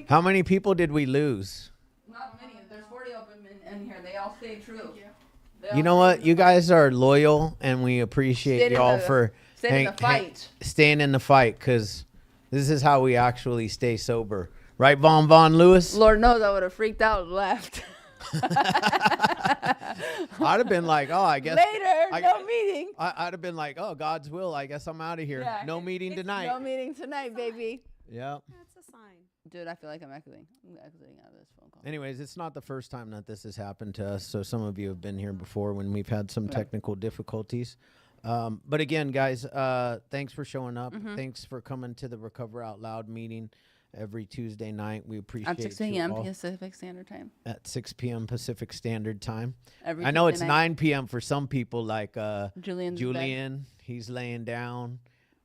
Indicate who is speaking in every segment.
Speaker 1: How many people did we lose?
Speaker 2: Not many. There's 40 of them in here. They all stay true.
Speaker 1: You know what? You guys are loyal, and we appreciate y'all for
Speaker 2: staying in the fight.
Speaker 1: Staying in the fight, because this is how we actually stay sober. Right, Von Lewis?
Speaker 2: Lord knows I would have freaked out and left.
Speaker 1: I'd have been like, oh, I guess.
Speaker 2: Later, no meeting.
Speaker 1: I'd have been like, oh, God's will. I guess I'm out of here.
Speaker 2: Yeah,
Speaker 1: no meeting tonight.
Speaker 2: No meeting tonight, baby.
Speaker 1: Yeah.
Speaker 3: That's a sign.
Speaker 2: Dude, I feel like I'm exiting out of this phone call.
Speaker 1: Anyways, it's not the first time that this has happened to us. So some of you have been here before when we've had some technical difficulties. But again, guys, thanks for showing up. Thanks for coming to the Recover Out Loud meeting every Tuesday night. We appreciate
Speaker 2: At 6 p.m. Pacific Standard Time.
Speaker 1: At 6 p.m. Pacific Standard Time.
Speaker 2: Every
Speaker 1: I know
Speaker 2: Tuesday
Speaker 1: it's
Speaker 2: night.
Speaker 1: 9 p.m. for some people, like
Speaker 2: Julian.
Speaker 1: He's laying down.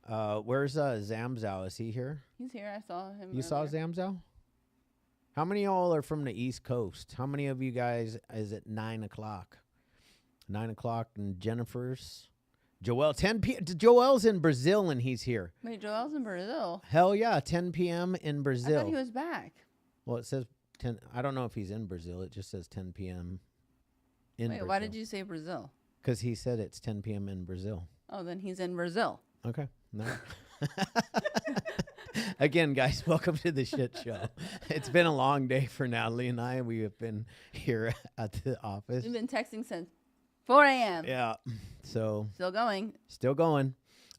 Speaker 1: Where's Zamzow? Is he here?
Speaker 2: He's here. I saw him.
Speaker 1: You saw Zamzow? How many of y'all are from the East Coast? How many of you guys is it 9 o'clock? 9 o'clock and Jennifer's. Joel, 10 p.m. Joel's in Brazil and he's here.
Speaker 2: Wait, Joel's in Brazil?
Speaker 1: Hell yeah, 10 p.m. in Brazil.
Speaker 2: I thought he was back.
Speaker 1: Well, it says 10. I don't know if he's in Brazil. It just says 10 p.m. in Brazil.
Speaker 2: Wait, why did you say Brazil?
Speaker 1: Because he said it's 10 p.m. in Brazil.
Speaker 2: Oh, then he's in Brazil.
Speaker 1: Okay. No. Again, guys, welcome to the shit show. It's been a long day for Natalie and I. We have been here at the office.
Speaker 2: We've been texting since 4 a.m.
Speaker 1: Yeah. So.
Speaker 2: Still going.
Speaker 1: Still going.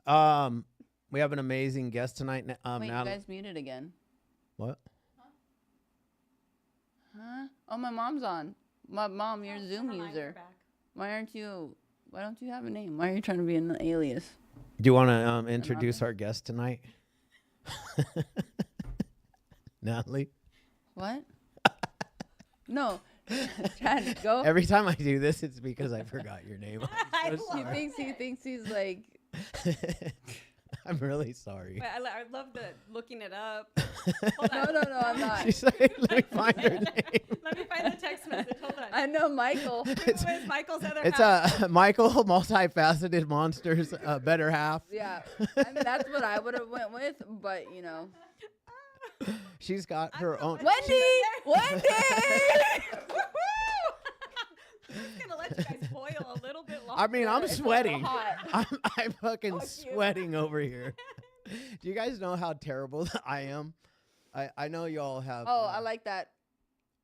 Speaker 1: We have an amazing guest tonight.
Speaker 2: Wait, you guys muted again.
Speaker 1: What?
Speaker 2: Huh? Oh, my mom's on. My mom, you're a Zoom user. Why don't you have a name? Why are you trying to be an alias?
Speaker 1: Do you want to introduce our guest tonight? Natalie?
Speaker 2: What? No. Chad, go.
Speaker 1: Every time I do this, it's because I forgot your name.
Speaker 2: He thinks he's like.
Speaker 1: I'm really sorry.
Speaker 3: Wait, I love the looking it up.
Speaker 2: No, I'm not.
Speaker 1: She's like, let me find her name.
Speaker 3: Let me find the text message. Hold on.
Speaker 2: I know Michael.
Speaker 3: Who is Michael's other
Speaker 1: It's
Speaker 3: half?
Speaker 1: Michael, multifaceted monsters, better half.
Speaker 2: Yeah, I mean, that's what I would have went with, but you know.
Speaker 1: She's got her own.
Speaker 2: Wendy!
Speaker 3: I'm just gonna let you guys boil a little bit longer.
Speaker 1: I mean, I'm sweating.
Speaker 2: hot.
Speaker 1: I'm fucking sweating over here. Do you guys know how terrible I am? I know y'all have.
Speaker 2: Oh, I like that.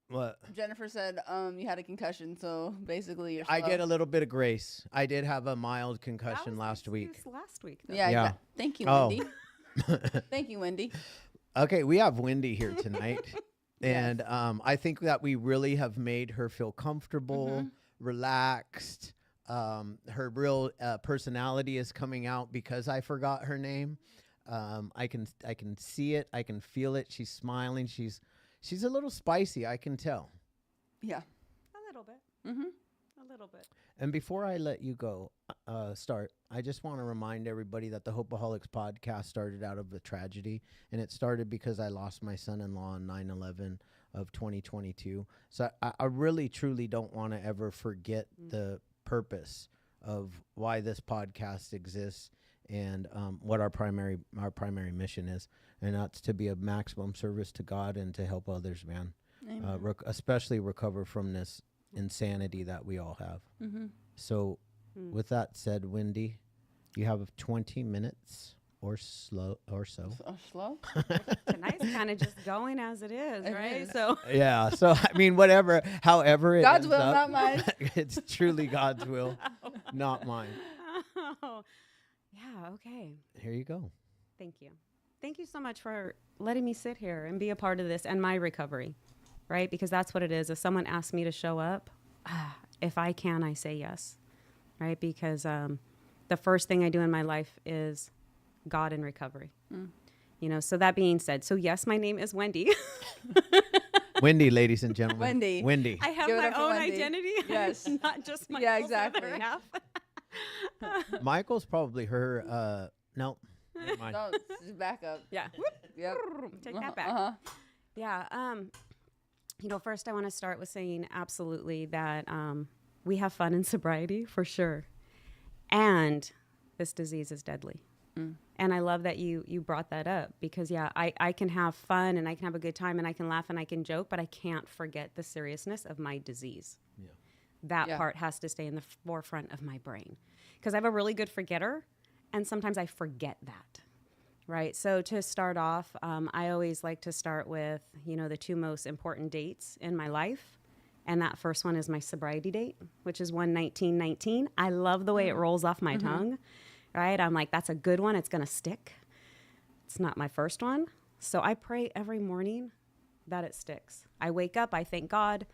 Speaker 1: What?
Speaker 2: Jennifer said you had a concussion, so basically you're
Speaker 1: I
Speaker 2: slow.
Speaker 1: get a little bit of grace. I did have a mild concussion last week.
Speaker 3: Last week. Though.
Speaker 2: Yeah. Thank you, Wendy. Thank you, Wendy.
Speaker 1: Okay, we have Wendy here tonight. And I think that we really have made her feel comfortable, relaxed. Her real personality is coming out because I forgot her name. I can see it. I can feel it. She's smiling. She's a little spicy. I can tell.
Speaker 2: Yeah.
Speaker 3: A little bit. A little bit.
Speaker 1: And before I let you go, start, I just want to remind everybody that the Hopeaholics podcast started out of a tragedy, and it started because I lost my son-in-law on 9/11 of 2022. So I really, truly don't want to ever forget the purpose of why this podcast exists and what our primary mission is, and that's to be a maximum service to God and to help others, man, especially recover from this insanity that we all have. So with that said, Wendy, you have 20 minutes or so.
Speaker 2: Slow?
Speaker 3: Tonight's kind of just going as it is, right?
Speaker 2: Is.
Speaker 3: So
Speaker 1: Yeah. So I mean, however it
Speaker 2: God's
Speaker 1: ends
Speaker 2: will,
Speaker 1: up,
Speaker 2: not mine.
Speaker 1: It's truly God's will, not mine.
Speaker 3: Oh, yeah, okay.
Speaker 1: Here you go.
Speaker 3: Thank you. Thank you so much for letting me sit here and be a part of this and my recovery, right? Because that's what it is. If someone asks me to show up, if I can, I say yes, right? Because the first thing I do in my life is God in recovery. You know, so that being said, so yes, my name is Wendy.
Speaker 1: Wendy, ladies and gentlemen. Wendy.
Speaker 3: I have
Speaker 2: Give it
Speaker 3: my
Speaker 2: up for
Speaker 3: own
Speaker 2: Wendy.
Speaker 3: identity.
Speaker 2: Yes.
Speaker 3: Not just my
Speaker 2: exactly.
Speaker 3: other half.
Speaker 1: Michael's probably her. No. Never mind.
Speaker 2: No, just back up.
Speaker 3: Yeah.
Speaker 2: Yep.
Speaker 3: Take that back. Yeah. You know, first I want to start with saying absolutely that we have fun in sobriety for sure. And this disease is deadly. And I love that you brought that up because, yeah, I can have fun and I can have a good time and I can laugh and I can joke, but I can't forget the seriousness of my disease.
Speaker 1: Yeah.
Speaker 3: That part has to stay in the forefront of my brain because I have a really good forgetter and sometimes I forget that. Right. So to start off, I always like to start with, the two most important dates in my life. And that first one is my sobriety date, which is 1/19/19. I love the way it rolls off my tongue. Right. I'm like, that's a good one. It's going to stick. It's not my first one. So I pray every morning that it sticks. I wake up, I thank God,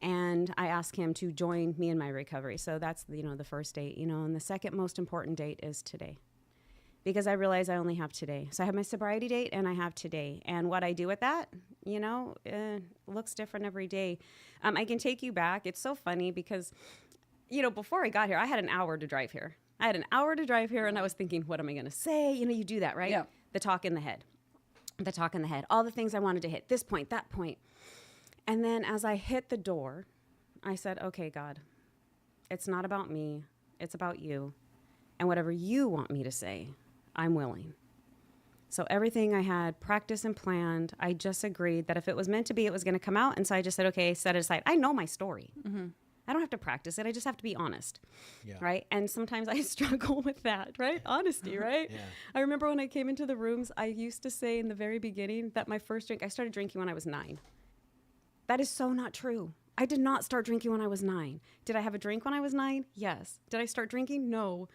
Speaker 3: and I ask him to join me in my recovery. So that's, the first date, and the second most important date is today. Because I realize I only have today. So I have my sobriety date and I have today. And what I do with that, looks different every day. I can take you back. It's so funny because, before I got here, I had an hour to drive here. And I was thinking, what am I going to say? You do that, right?
Speaker 2: Yeah.
Speaker 3: The talk in the head. All the things I wanted to hit, this point, that point. And then as I hit the door, I said, okay, God, it's not about me. It's about you. And whatever you want me to say, I'm willing. So everything I had practiced and planned, I just agreed that if it was meant to be, it was going to come out. And so I just said, okay, set it aside. I know my story. I don't have to practice it. I just have to be honest. Yeah. Right. And sometimes I struggle with that, right? Honesty, right? Yeah. I remember when I came into the rooms, I used to say in the very beginning that my first drink, I started drinking when I was 9. That is so not true. I did not start drinking when I was 9. Did I have a drink when I was 9? Yes. Did I start drinking? No.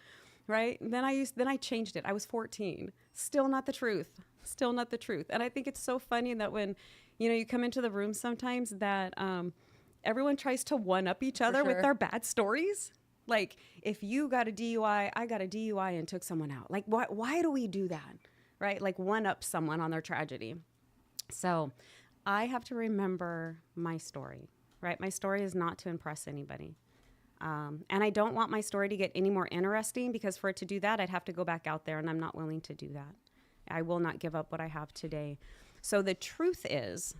Speaker 3: Right? Then I changed it. I was 14. Still not the truth. And I think it's so funny that when, you come into the room sometimes that everyone tries to one-up each other with their bad stories. Like, if you got a DUI, I got a DUI and took someone out. Like, why do we do that? Right? Like, one-up someone on their tragedy. So I have to remember my story, right? My story is not to impress anybody. And I don't want my story to get any more interesting because for it to do that, I'd have to go back out there, and I'm not willing to do that. I will not give up what I have today. So the truth is,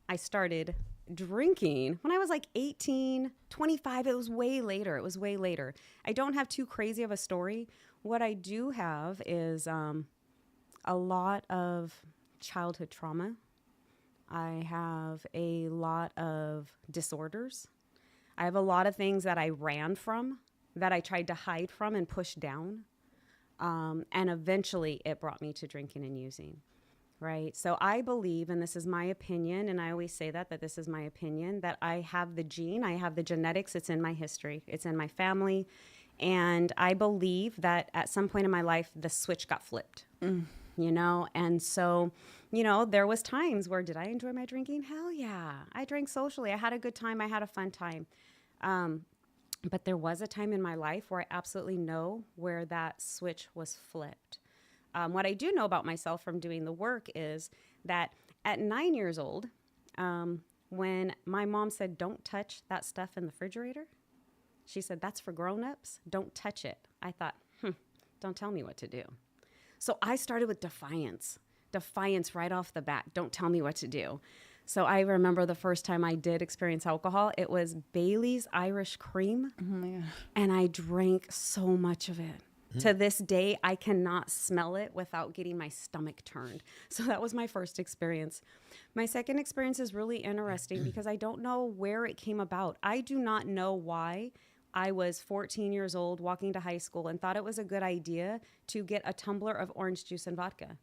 Speaker 3: I started drinking when I was like 18, 25. It was way later. I don't have too crazy of a story. What I do have is a lot of childhood trauma. I have a lot of disorders. I have a lot of things that I ran from, that I tried to hide from and push down. And eventually it brought me to drinking and using, right? So I believe, and this is my opinion, and I always say that this is my opinion, that I have the gene, I have the genetics, it's in my history, it's in my family. And I believe that at some point in my life, the switch got flipped, and so, there was times where, did I enjoy my drinking? Hell yeah. I drank socially. I had a good time. I had a fun time. But there was a time in my life where I absolutely know where that switch was flipped. What I do know about myself from doing the work is that at 9 years old, when my mom said, don't touch that stuff in the refrigerator, she said, that's for grown-ups. Don't touch it. I thought, don't tell me what to do. So I started with defiance right off the bat. Don't tell me what to do. So I remember the first time I did experience alcohol, it was Bailey's Irish Cream. Oh my God. And I drank so much of it. To this day, I cannot smell it without getting my stomach turned. So that was my first experience. My second experience is really interesting because I don't know where it came about. I do not know why I was 14 years old walking to high school and thought it was a good idea to get a tumbler of orange juice and vodka.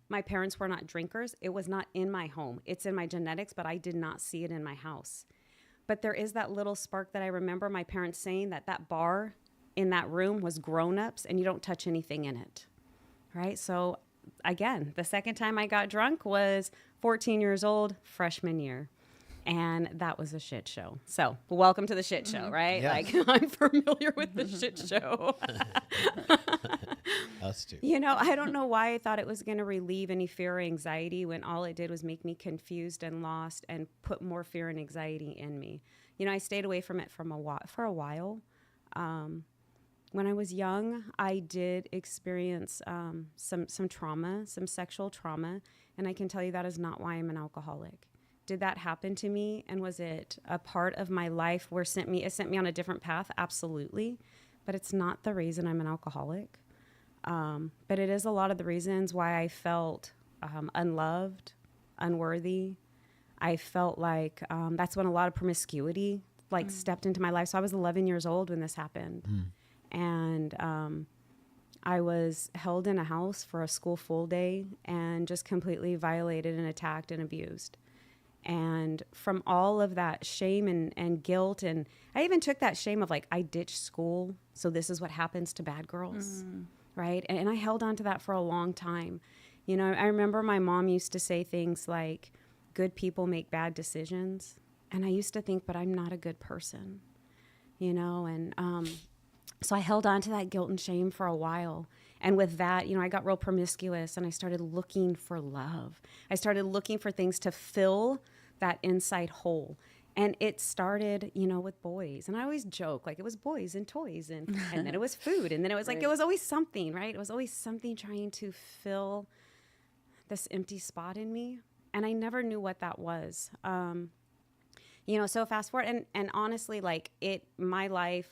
Speaker 3: My parents were not drinkers. It was not in my home. It's in my genetics, but I did not see it in my house. But there is that little spark that I remember my parents saying that bar in that room was grown-ups and you don't touch anything in it, right? So again, the second time I got drunk was 14 years old, freshman year. And that was a shit show. So welcome to the shit show, right? Yes. Like, I'm familiar with the shit show.
Speaker 1: Us too.
Speaker 3: I don't know why I thought it was going to relieve any fear or anxiety when all it did was make me confused and lost and put more fear and anxiety in me. I stayed away from it for a while. When I was young, I did experience some trauma, some sexual trauma, and I can tell you that is not why I'm an alcoholic. Did that happen to me, and was it a part of my life where it sent me on a different path? Absolutely, but it's not the reason I'm an alcoholic. But it is a lot of the reasons why I felt unloved, unworthy. I felt like that's when a lot of promiscuity stepped into my life. So I was 11 years old when this happened. And I was held in a house for a school full day and just completely violated and attacked and abused. And from all of that shame and guilt, and I even took that shame of like, I ditched school, so this is what happens to bad girls, right? And I held on to that for a long time. You know, I remember my mom used to say things like, good people make bad decisions. And I used to think, but I'm not a good person, you know? And so I held on to that guilt and shame for a while. And with that, you know, I got real promiscuous and I started looking for love. I started looking for things to fill that inside hole. And it started, you know, with boys. And I always joke, like it was boys and toys and then it was food. And then it was like, it was always something, right? It was always something trying to fill this empty spot in me. And I never knew what that was. You know, so fast forward, and honestly, like my life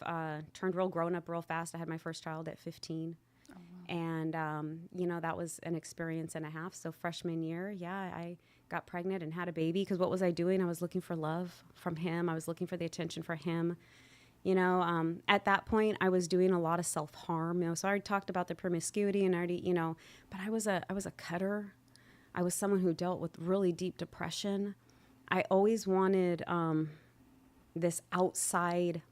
Speaker 3: turned real grown up real fast. I had my first child at 15. Oh, wow. And, you know, that was an experience and a half. So freshman year, I got pregnant and had a baby because what was I doing? I was looking for love from him. I was looking for the attention for him. You know, at that point, I was doing a lot of self-harm. You know, so I already talked about the promiscuity and already, you know, but I was a cutter. I was someone who dealt with really deep depression. I always wanted this outside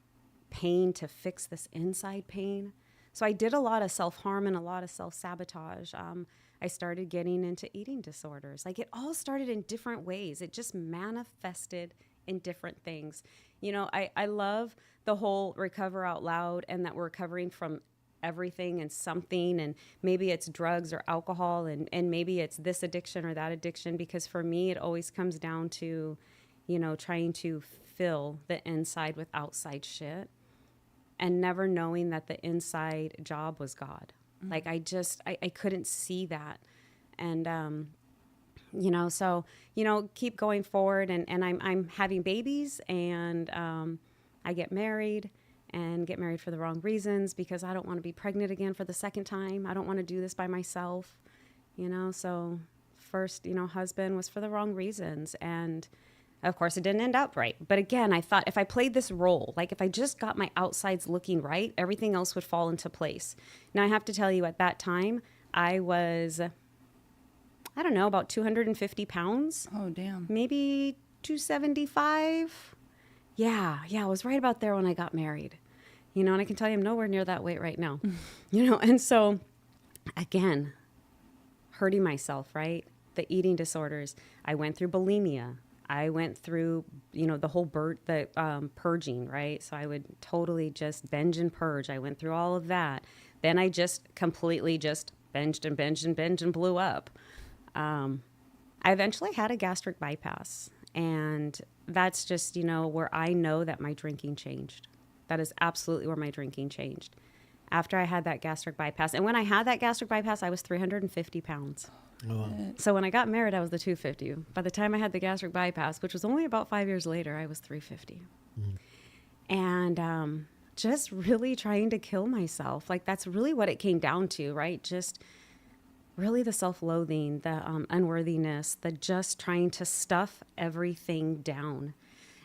Speaker 3: pain to fix this inside pain. So I did a lot of self-harm and a lot of self-sabotage. I started getting into eating disorders. Like it all started in different ways. It just manifested in different things. You know, I love the whole recover out loud and that we're recovering from everything and something, and maybe it's drugs or alcohol and maybe it's this addiction or that addiction, because for me it always comes down to, you know, trying to fill the inside with outside shit and never knowing that the inside job was God. Like I couldn't see that. And you know, so, you know, keep going forward and I'm having babies and I get married for the wrong reasons because I don't want to be pregnant again for the second time. I don't want to do this by myself, you know? So first, you know, husband was for the wrong reasons. And of course it didn't end up right. But again, I thought if I played this role, like if I just got my outsides looking right, everything else would fall into place. Now I have to tell you at that time, I was, I don't know, about 250 pounds.
Speaker 2: Oh, damn.
Speaker 3: Maybe 275. Yeah, I was right about there when I got married. You know, and I can tell you I'm nowhere near that weight right now. You know, and so, again, hurting myself, right? The eating disorders. I went through bulimia. I went through, you know, the whole purging, right? So I would totally just binge and purge. I went through all of that. Then I just completely just binged and blew up. I eventually had a gastric bypass. And that's just, you know, where I know that my drinking changed. That is absolutely where my drinking changed. After I had that gastric bypass. And when I had that gastric bypass, I was 350 pounds.
Speaker 1: Oh.
Speaker 3: So when I got married, I was the 250. By the time I had the gastric bypass, which was only about 5 years later, I was 350. And just really trying to kill myself. Like that's really what it came down to, right? Just really the self-loathing, the unworthiness, the just trying to stuff everything down.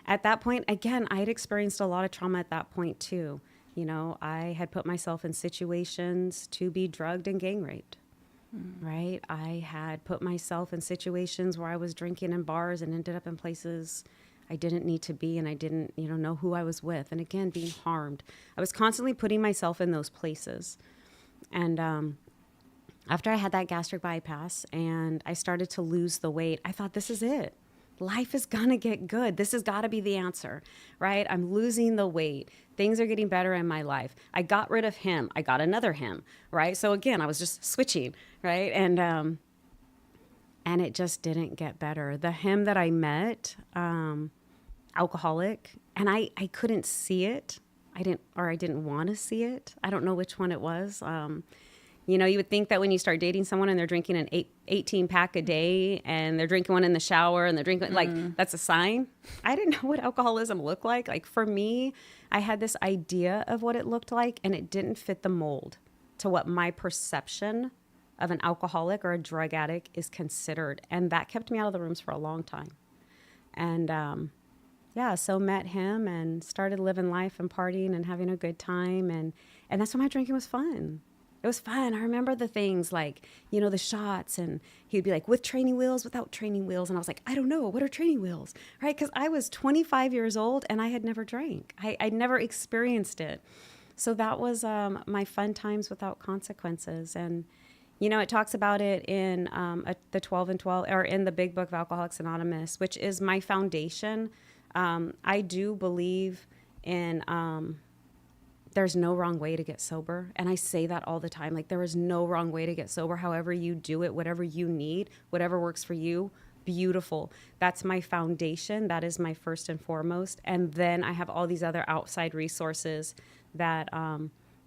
Speaker 3: At that point, again, I had experienced a lot of trauma at that point too. You know, I had put myself in situations to be drugged and gang raped, right? I had put myself in situations where I was drinking in bars and ended up in places I didn't need to be, and I didn't, you know who I was with. And again, being harmed. I was constantly putting myself in those places. And after I had that gastric bypass and I started to lose the weight, I thought, this is it. Life is gonna get good. This has got to be the answer, right? I'm losing the weight. Things are getting better in my life. I got rid of him. I got another him, right? So again, I was just switching, right? And it just didn't get better. The him that I met, alcoholic, and I couldn't see it. I didn't want to see it. I don't know which one it was. You know, you would think that when you start dating someone and they're drinking an 18 pack a day and they're drinking one in the shower and they're drinking, like, that's a sign. I didn't know what alcoholism looked like. Like, for me, I had this idea of what it looked like and it didn't fit the mold to what my perception of an alcoholic or a drug addict is considered. And that kept me out of the rooms for a long time. And yeah, so met him and started living life and partying and having a good time. And that's when my drinking was fun. It was fun. I remember the things like, you know, the shots, and he'd be like, with training wheels, without training wheels. And I was like, I don't know. What are training wheels? Right? Because I was 25 years old and I had never drank. I'd never experienced it. So that was my fun times without consequences. And, you know, it talks about it in the 12 and 12, or in the big book of Alcoholics Anonymous, which is my foundation. I do believe in there's no wrong way to get sober. And I say that all the time. Like, there is no wrong way to get sober. However you do it, whatever you need, whatever works for you, beautiful. That's my foundation. That is my first and foremost. And then I have all these other outside resources that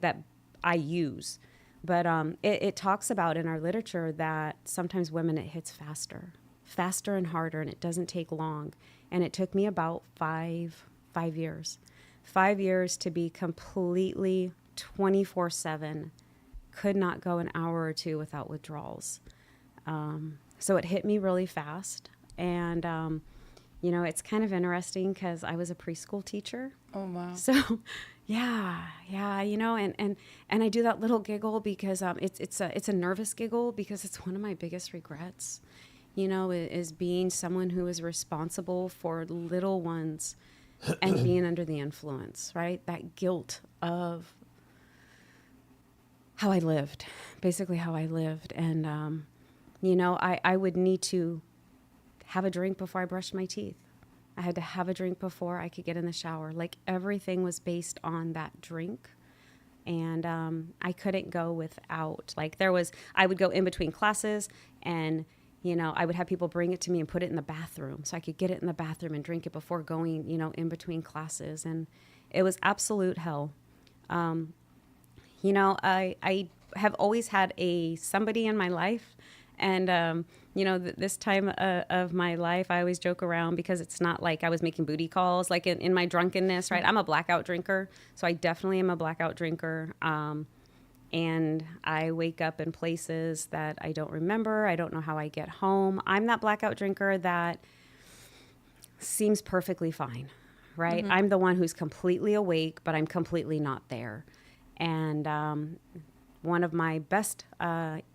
Speaker 3: that I use. But it talks about in our literature that sometimes women, it hits faster and harder, and it doesn't take long. And it took me about five years. 5 years to be completely 24/7, could not go an hour or two without withdrawals. So it hit me really fast. And, you know, it's kind of interesting because I was a preschool teacher.
Speaker 2: Oh, wow.
Speaker 3: So, yeah, you know, and I do that little giggle because it's a nervous giggle because it's one of my biggest regrets, you know, is being someone who is responsible for little ones and being under the influence, right? That guilt of how I lived, basically how I lived. And, you know, I would need to have a drink before I brushed my teeth. I had to have a drink before I could get in the shower. Like, everything was based on that drink. And I couldn't go without. Like, I would go in between classes, and you know, I would have people bring it to me and put it in the bathroom so I could get it in the bathroom and drink it before going, you know, in between classes. And it was absolute hell. You know, I have always had somebody in my life. And, you know, this time of my life, I always joke around because it's not like I was making booty calls, like in my drunkenness, right? I'm a blackout drinker. So I definitely am a blackout drinker. And I wake up in places that I don't remember. I don't know how I get home. I'm that blackout drinker that seems perfectly fine, right? Mm-hmm. I'm the one who's completely awake, but I'm completely not there. And one of my best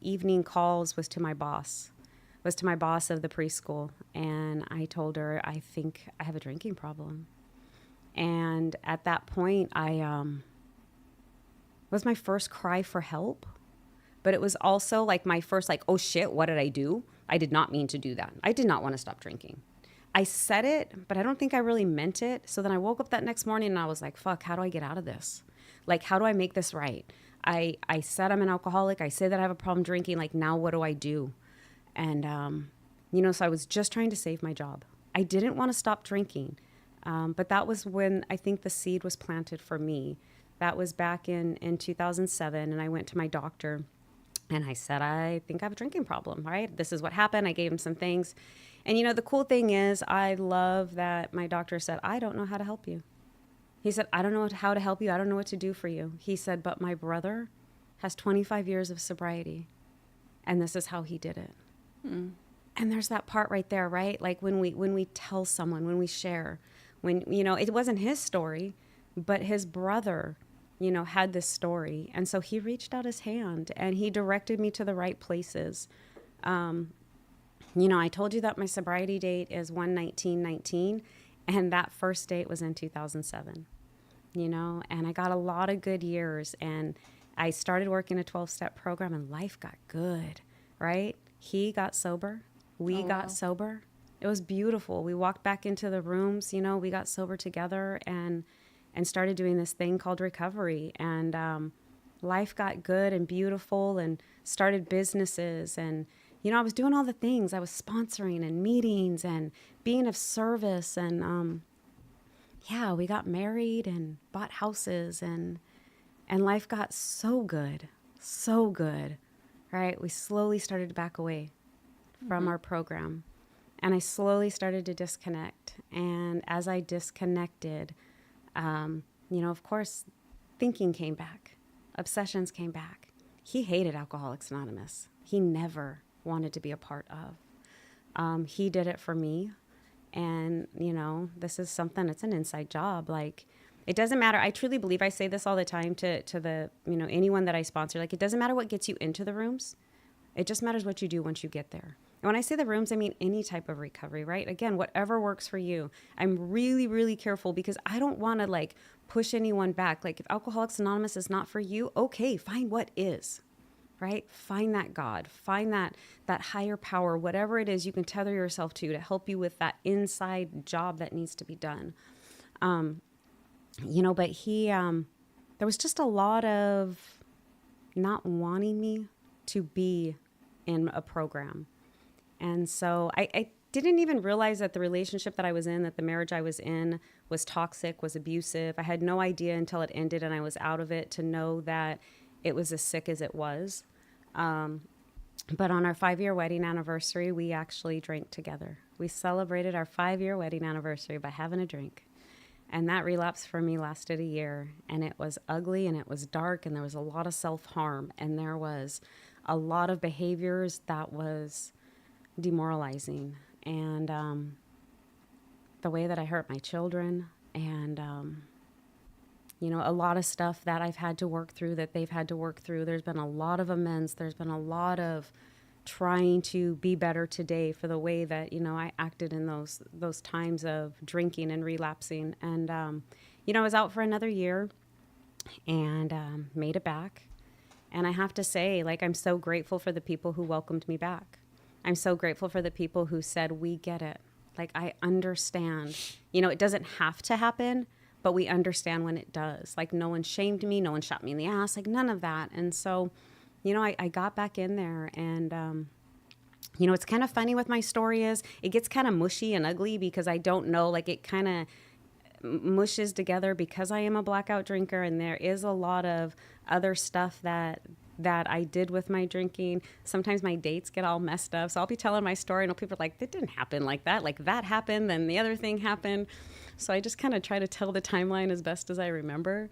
Speaker 3: evening calls was to my boss of the preschool. And I told her, I think I have a drinking problem. And at that point, it was my first cry for help, but it was also like my first, like, oh shit, what did I do? I did not mean to do that. I did not want to stop drinking. I said it, but I don't think I really meant it. So then I woke up that next morning and I was like, fuck, how do I get out of this? Like, how do I make this right? I said I'm an alcoholic. I say that I have a problem drinking. Like, now what do I do? And, you know, so I was just trying to save my job. I didn't want to stop drinking. But that was when I think the seed was planted for me. That was back in 2007, and I went to my doctor, and I said, I think I have a drinking problem, right? This is what happened. I gave him some things. And, you know, the cool thing is I love that my doctor said, I don't know how to help you. He said, I don't know how to help you. I don't know what to do for you. He said, but my brother has 25 years of sobriety, and this is how he did it. Mm. And there's that part right there, right? Like when we tell someone, when we share, when, you know, it wasn't his story, but his brother, you know, had this story. And so he reached out his hand and he directed me to the right places. You know, I told you that my sobriety date is 1/19/19, and that first date was in 2007, you know, and I got a lot of good years, and I started working a 12-step program, and life got good, right? He got sober. We got sober. It was beautiful. We walked back into the rooms, you know, we got sober together and started doing this thing called recovery. And life got good and beautiful, and started businesses. And, you know, I was doing all the things. I was sponsoring and meetings and being of service. And, yeah, we got married and bought houses, and life got so good, right? We slowly started to back away from our program. And I slowly started to disconnect. And as I disconnected, you know, of course, thinking came back. Obsessions came back. he hated Alcoholics Anonymous. He never wanted to be a part of. He did it for me. And, you know, this is something, it's an inside job. Like, it doesn't matter. I truly believe, I say this all the time to the, you know, anyone that I sponsor, like, it doesn't matter what gets you into the rooms. It just matters what you do once you get there. And when I say the rooms, I mean any type of recovery, right? Again, whatever works for you. I'm really, really careful because I don't want to like push anyone back. Like if Alcoholics Anonymous is not for you, okay, find what is, right? Find that God, find that higher power, whatever it is you can tether yourself to help you with that inside job that needs to be done. You know, but there was just a lot of not wanting me to be in a program. And so I didn't even realize that the relationship that I was in, that the marriage I was in was toxic, was abusive. I had no idea until it ended and I was out of it to know that it was as sick as it was. But on our 5-year wedding anniversary, we actually drank together. We celebrated our 5-year wedding anniversary by having a drink. And that relapse for me lasted a year. And it was ugly and it was dark and there was a lot of self-harm. And there was a lot of behaviors that was demoralizing. And the way that I hurt my children and, you know, a lot of stuff that I've had to work through, that they've had to work through. There's been a lot of amends. There's been a lot of trying to be better today for the way that, you know, I acted in those times of drinking and relapsing. And, you know, I was out for another year and made it back. And I have to say, like, I'm so grateful for the people who welcomed me back. I'm so grateful for the people who said, we get it. Like, I understand. You know, it doesn't have to happen, but we understand when it does. Like, no one shamed me. No one shot me in the ass. Like, none of that. And so, you know, I got back in there. And, you know, it's kind of funny with my story is it gets kind of mushy and ugly because I don't know, like, it kind of mushes together because I am a blackout drinker. And there is a lot of other stuff that I did with my drinking. Sometimes my dates get all messed up. So I'll be telling my story and people are like, that didn't happen like that. Like that happened, then the other thing happened. So I just kind of try to tell the timeline as best as I remember.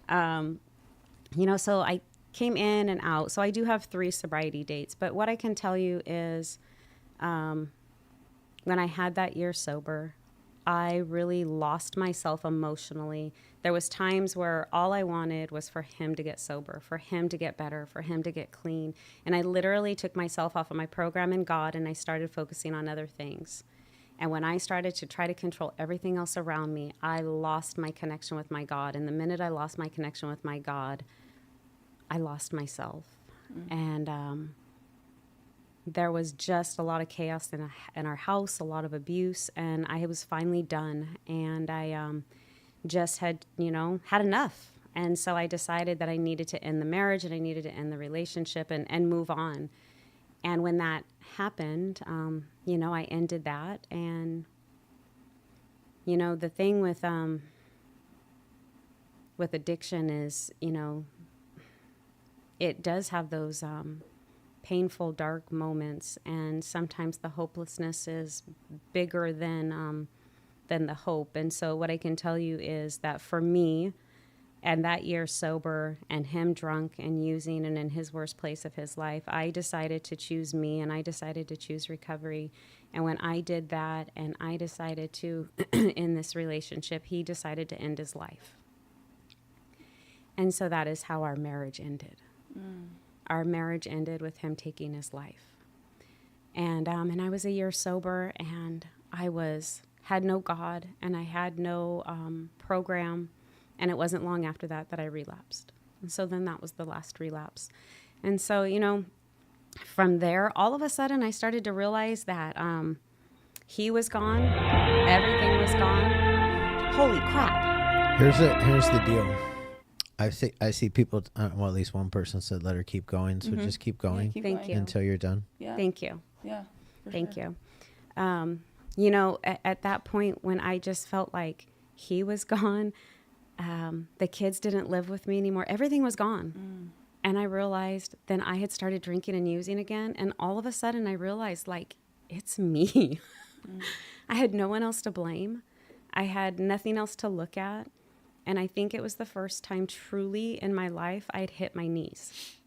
Speaker 3: You know, so I came in and out. So I do have 3 sobriety dates. But what I can tell you is when I had that year sober, I really lost myself emotionally. There was times where all I wanted was for him to get sober, for him to get better, for him to get clean. And I literally took myself off of my program in God and I started focusing on other things. And when I started to try to control everything else around me, I lost my connection with my God. And the minute I lost my connection with my God, I lost myself. And there was just a lot of chaos in our house, a lot of abuse, and I was finally done. And I just had, you know, had enough. And so I decided that I needed to end the marriage and I needed to end the relationship and move on. And when that happened, you know, I ended that. And, you know, the thing with addiction is, you know, it does have those painful, dark moments, and sometimes the hopelessness is bigger than the hope. And so what I can tell you is that for me, and that year sober and him drunk and using and in his worst place of his life, I decided to choose me and I decided to choose recovery. And when I did that and I decided to end this relationship, he decided to end his life. And so that is how our marriage ended. Our marriage ended with him taking his life. And I was a year sober and I had no God and I had no program. And it wasn't long after that I relapsed. And so then that was the last relapse. And so, you know, from there, all of a sudden I started to realize that he was gone. Everything was gone. Holy crap.
Speaker 1: Here's the deal. I see people, well, at least one person said, let her keep going. So just keep going.
Speaker 2: Yeah,
Speaker 3: Thank you.
Speaker 1: Until you're done.
Speaker 2: Yeah.
Speaker 3: Thank you.
Speaker 2: Yeah.
Speaker 3: Thank you. You know, at that point when I just felt like he was gone, the kids didn't live with me anymore. Everything was gone. And I realized then I had started drinking and using again. And all of a sudden I realized, like, it's me. I had no one else to blame. I had nothing else to look at. And I think it was the first time truly in my life I'd hit my knees.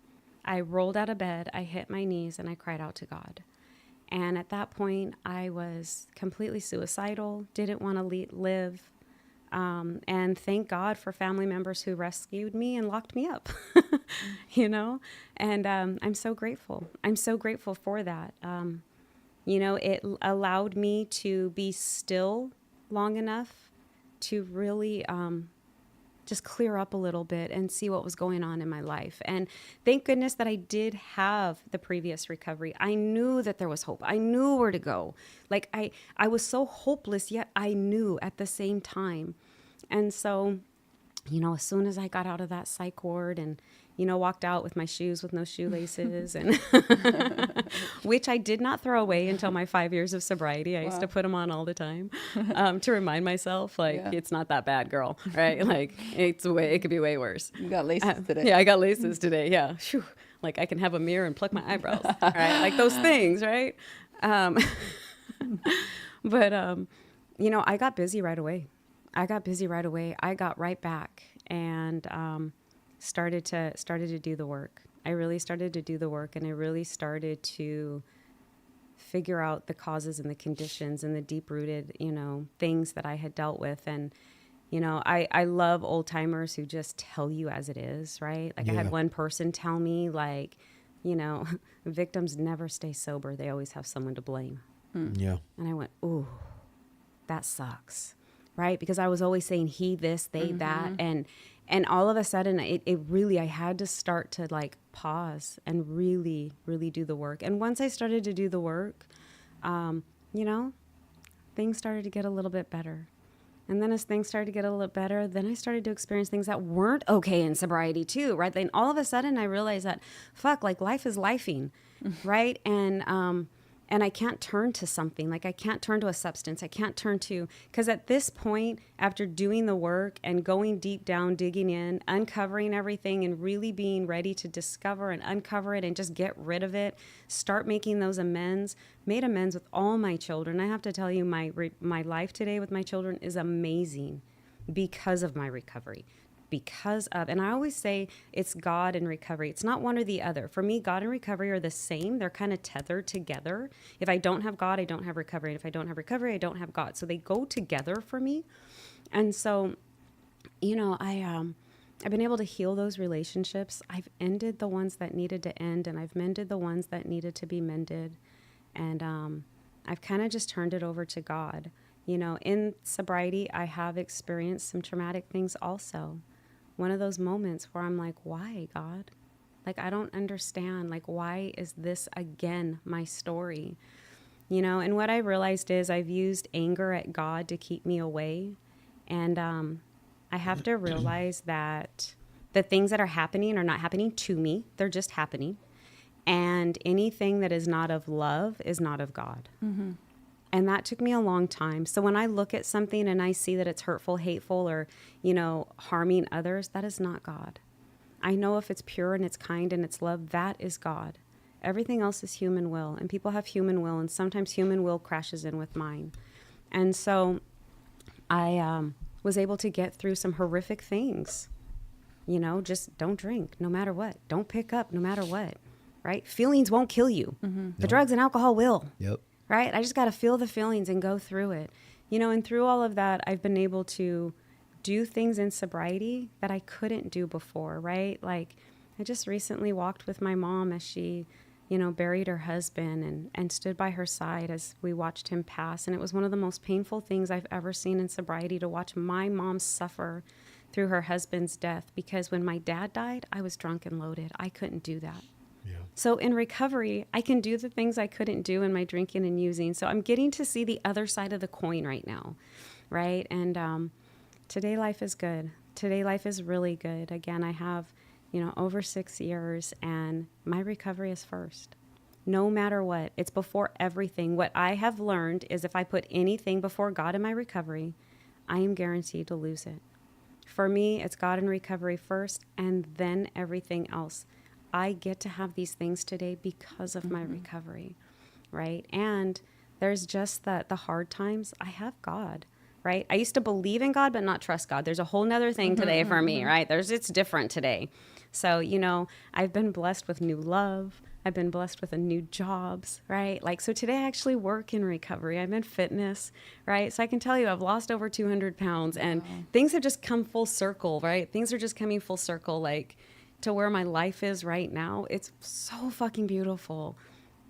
Speaker 3: I rolled out of bed, I hit my knees, and I cried out to God. And at that point, I was completely suicidal, didn't want to live. And thank God for family members who rescued me and locked me up, you know? And I'm so grateful. I'm so grateful for that. You know, it allowed me to be still long enough to really just clear up a little bit and see what was going on in my life. And thank goodness that I did have the previous recovery. I knew that there was hope. I knew where to go. Like I was so hopeless, yet I knew at the same time. And so, you know, as soon as I got out of that psych ward and, you know, walked out with my shoes with no shoelaces and which I did not throw away until my 5 years of sobriety. I used to put them on all the time to remind myself, like, it's not that bad, girl, right? Like, it could be way worse.
Speaker 2: You got laces today.
Speaker 3: Yeah, I got laces today. Yeah. Whew. Like, I can have a mirror and pluck my eyebrows, right? Like those things, right? But, you know, I got busy right away. I got right back and started to do the work. I really started to do the work, and I really started to figure out the causes and the conditions and the deep-rooted, you know, things that I had dealt with. And, you know, I love old timers who just tell you as it is, right? Like I had one person tell me, like, you know, victims never stay sober. They always have someone to blame.
Speaker 1: Yeah.
Speaker 3: And I went, ooh, that sucks. Right? Because I was always saying he this, they that. And all of a sudden it really, I had to start to like pause and really, really do the work. And once I started to do the work, you know, things started to get a little bit better. And then as things started to get a little bit better, then I started to experience things that weren't okay in sobriety too, right? Then all of a sudden I realized that, fuck, like life is lifing, right? And I can't turn to something, like I can't turn to a substance. I can't turn to, because at this point, after doing the work and going deep down, digging in, uncovering everything and really being ready to discover and uncover it and just get rid of it, start making those amends, made amends with all my children. I have to tell you, my life today with my children is amazing because of my recovery. And I always say it's God and recovery. It's not one or the other. For me, God and recovery are the same. They're kind of tethered together. If I don't have God, I don't have recovery. And if I don't have recovery, I don't have God. So they go together for me. And so, you know, I've been able to heal those relationships. I've ended the ones that needed to end, and I've mended the ones that needed to be mended. And I've kind of just turned it over to God. You know, in sobriety, I have experienced some traumatic things also. One of those moments where I'm like, why, God? Like, I don't understand. Like, why is this again my story? You know, and what I realized is I've used anger at God to keep me away. And I have to realize that the things that are happening are not happening to me. They're just happening. And anything that is not of love is not of God. Mm-hmm. And that took me a long time. So when I look at something and I see that it's hurtful, hateful, or, you know, harming others, that is not God. I know if it's pure and it's kind and it's love, that is God. Everything else is human will. And people have human will. And sometimes human will crashes in with mine. And so I was able to get through some horrific things. You know, just don't drink no matter what. Don't pick up no matter what. Right? Feelings won't kill you. Mm-hmm. The drugs and alcohol will.
Speaker 1: Yep.
Speaker 3: Right? I just got to feel the feelings and go through it. You know, and through all of that, I've been able to do things in sobriety that I couldn't do before, right? Like, I just recently walked with my mom as she, you know, buried her husband and stood by her side as we watched him pass. And it was one of the most painful things I've ever seen in sobriety, to watch my mom suffer through her husband's death. Because when my dad died, I was drunk and loaded. I couldn't do that. So in recovery, I can do the things I couldn't do in my drinking and using. So I'm getting to see the other side of the coin right now, right? And today life is good. Today life is really good. Again, I have, you know, over 6 years, and my recovery is first. No matter what, it's before everything. What I have learned is if I put anything before God in my recovery, I am guaranteed to lose it. For me, it's God and recovery first, and then everything else. I get to have these things today because of my recovery, right? And there's just the hard times. I have God. right? I used to believe in God, but not trust God. There's a whole nother thing today for me, right? It's different today. So, I've been blessed with new love. I've been blessed with a new jobs, right? Like, so today I actually work in recovery. I'm in fitness, right? So I can tell you I've lost over 200 pounds and things have just come full circle, right? Things are just coming full circle, like to where my life is right now. It's so fucking beautiful.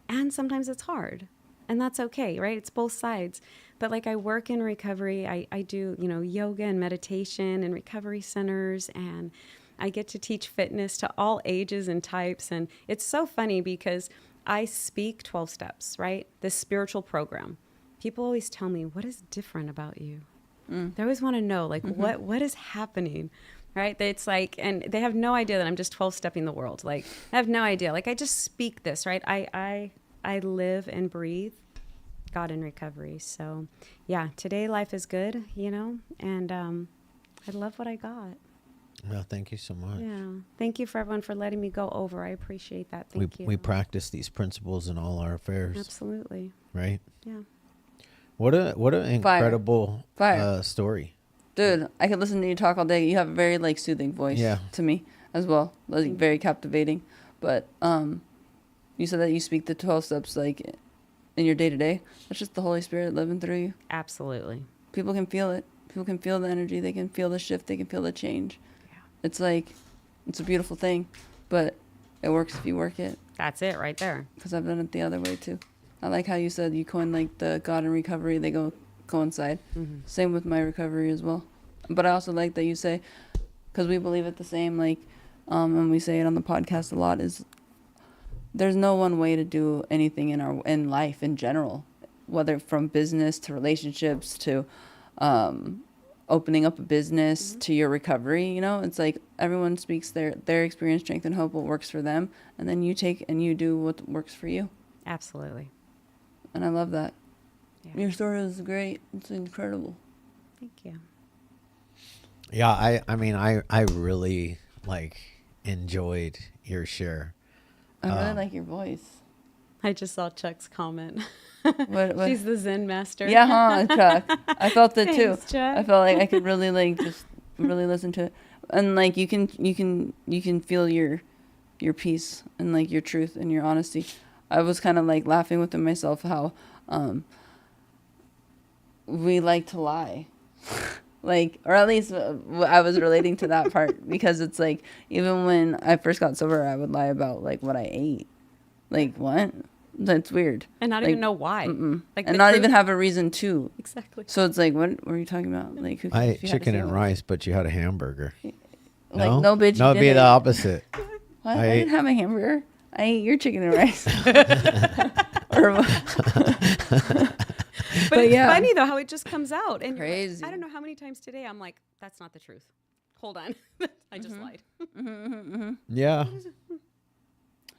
Speaker 3: And sometimes it's hard. And that's okay, right? It's both sides. But like I work in recovery. I do, yoga and meditation and recovery centers, and I get to teach fitness to all ages and types. And it's so funny because I speak 12 steps, right? This spiritual program. People always tell me, what is different about you? They always want to know, like, what is happening, right? It's like, and they have no idea that I'm just 12-stepping the world. Like, I have no idea. Like, I just speak this, right? I live and breathe God in recovery. So, yeah, today life is good, and I love what I got.
Speaker 1: Well, thank you so much.
Speaker 3: Yeah. Thank you for everyone for letting me go over. I appreciate that. Thank you.
Speaker 1: We practice these principles in all our affairs.
Speaker 3: Absolutely.
Speaker 1: Right?
Speaker 3: Yeah.
Speaker 1: What an incredible story.
Speaker 2: Dude, I could listen to you talk all day. You have a very like soothing voice to me as well. Like very captivating. But you said that you speak the 12 steps like in your day to day. That's just the Holy Spirit living through you.
Speaker 3: Absolutely.
Speaker 2: People can feel it. People can feel the energy. They can feel the shift. They can feel the change. It's like, it's a beautiful thing, but it works if you work it.
Speaker 3: That's it right there.
Speaker 2: Because I've done it the other way too. I like how you said you coined like the God and recovery, they go coincide. Same with my recovery as well. But I also like that you say, because we believe it the same, like, and we say it on the podcast a lot, is there's no one way to do anything in life in general, whether from business to relationships to opening up a business to your recovery. It's like everyone speaks their experience, strength, and hope, what works for them, and then you take and you do what works for you.
Speaker 3: Absolutely.
Speaker 2: And I love that.
Speaker 3: Yeah.
Speaker 2: Your story is great. It's incredible.
Speaker 3: Thank you.
Speaker 1: Yeah, I mean I really enjoyed your share.
Speaker 2: I really like your voice.
Speaker 3: I just saw Chuck's comment.
Speaker 2: What?
Speaker 3: She's the Zen master.
Speaker 2: Yeah, Chuck. I felt it too.
Speaker 3: Thanks, Chuck.
Speaker 2: I felt like I could really just really listen to it, and like you can feel your peace and like your truth and your honesty. I was kind of like laughing within myself how we like to lie. Like, or at least I was relating to that part because it's like, even when I first got sober, I would lie about like what I ate. Like, what? That's weird.
Speaker 3: And not even know why. Like,
Speaker 2: and not even have a reason to.
Speaker 3: Exactly.
Speaker 2: So it's like, what were you talking about? Like,
Speaker 1: I ate chicken and rice, but you had a hamburger.
Speaker 2: Like, no, bitch.
Speaker 1: No, it'd be the opposite.
Speaker 2: What? I didn't have a hamburger. I ate your chicken and rice.
Speaker 3: But it's funny though how it just comes out. And
Speaker 2: crazy.
Speaker 3: I don't know how many times today I'm like, that's not the truth. Hold on. I just lied.
Speaker 1: Yeah.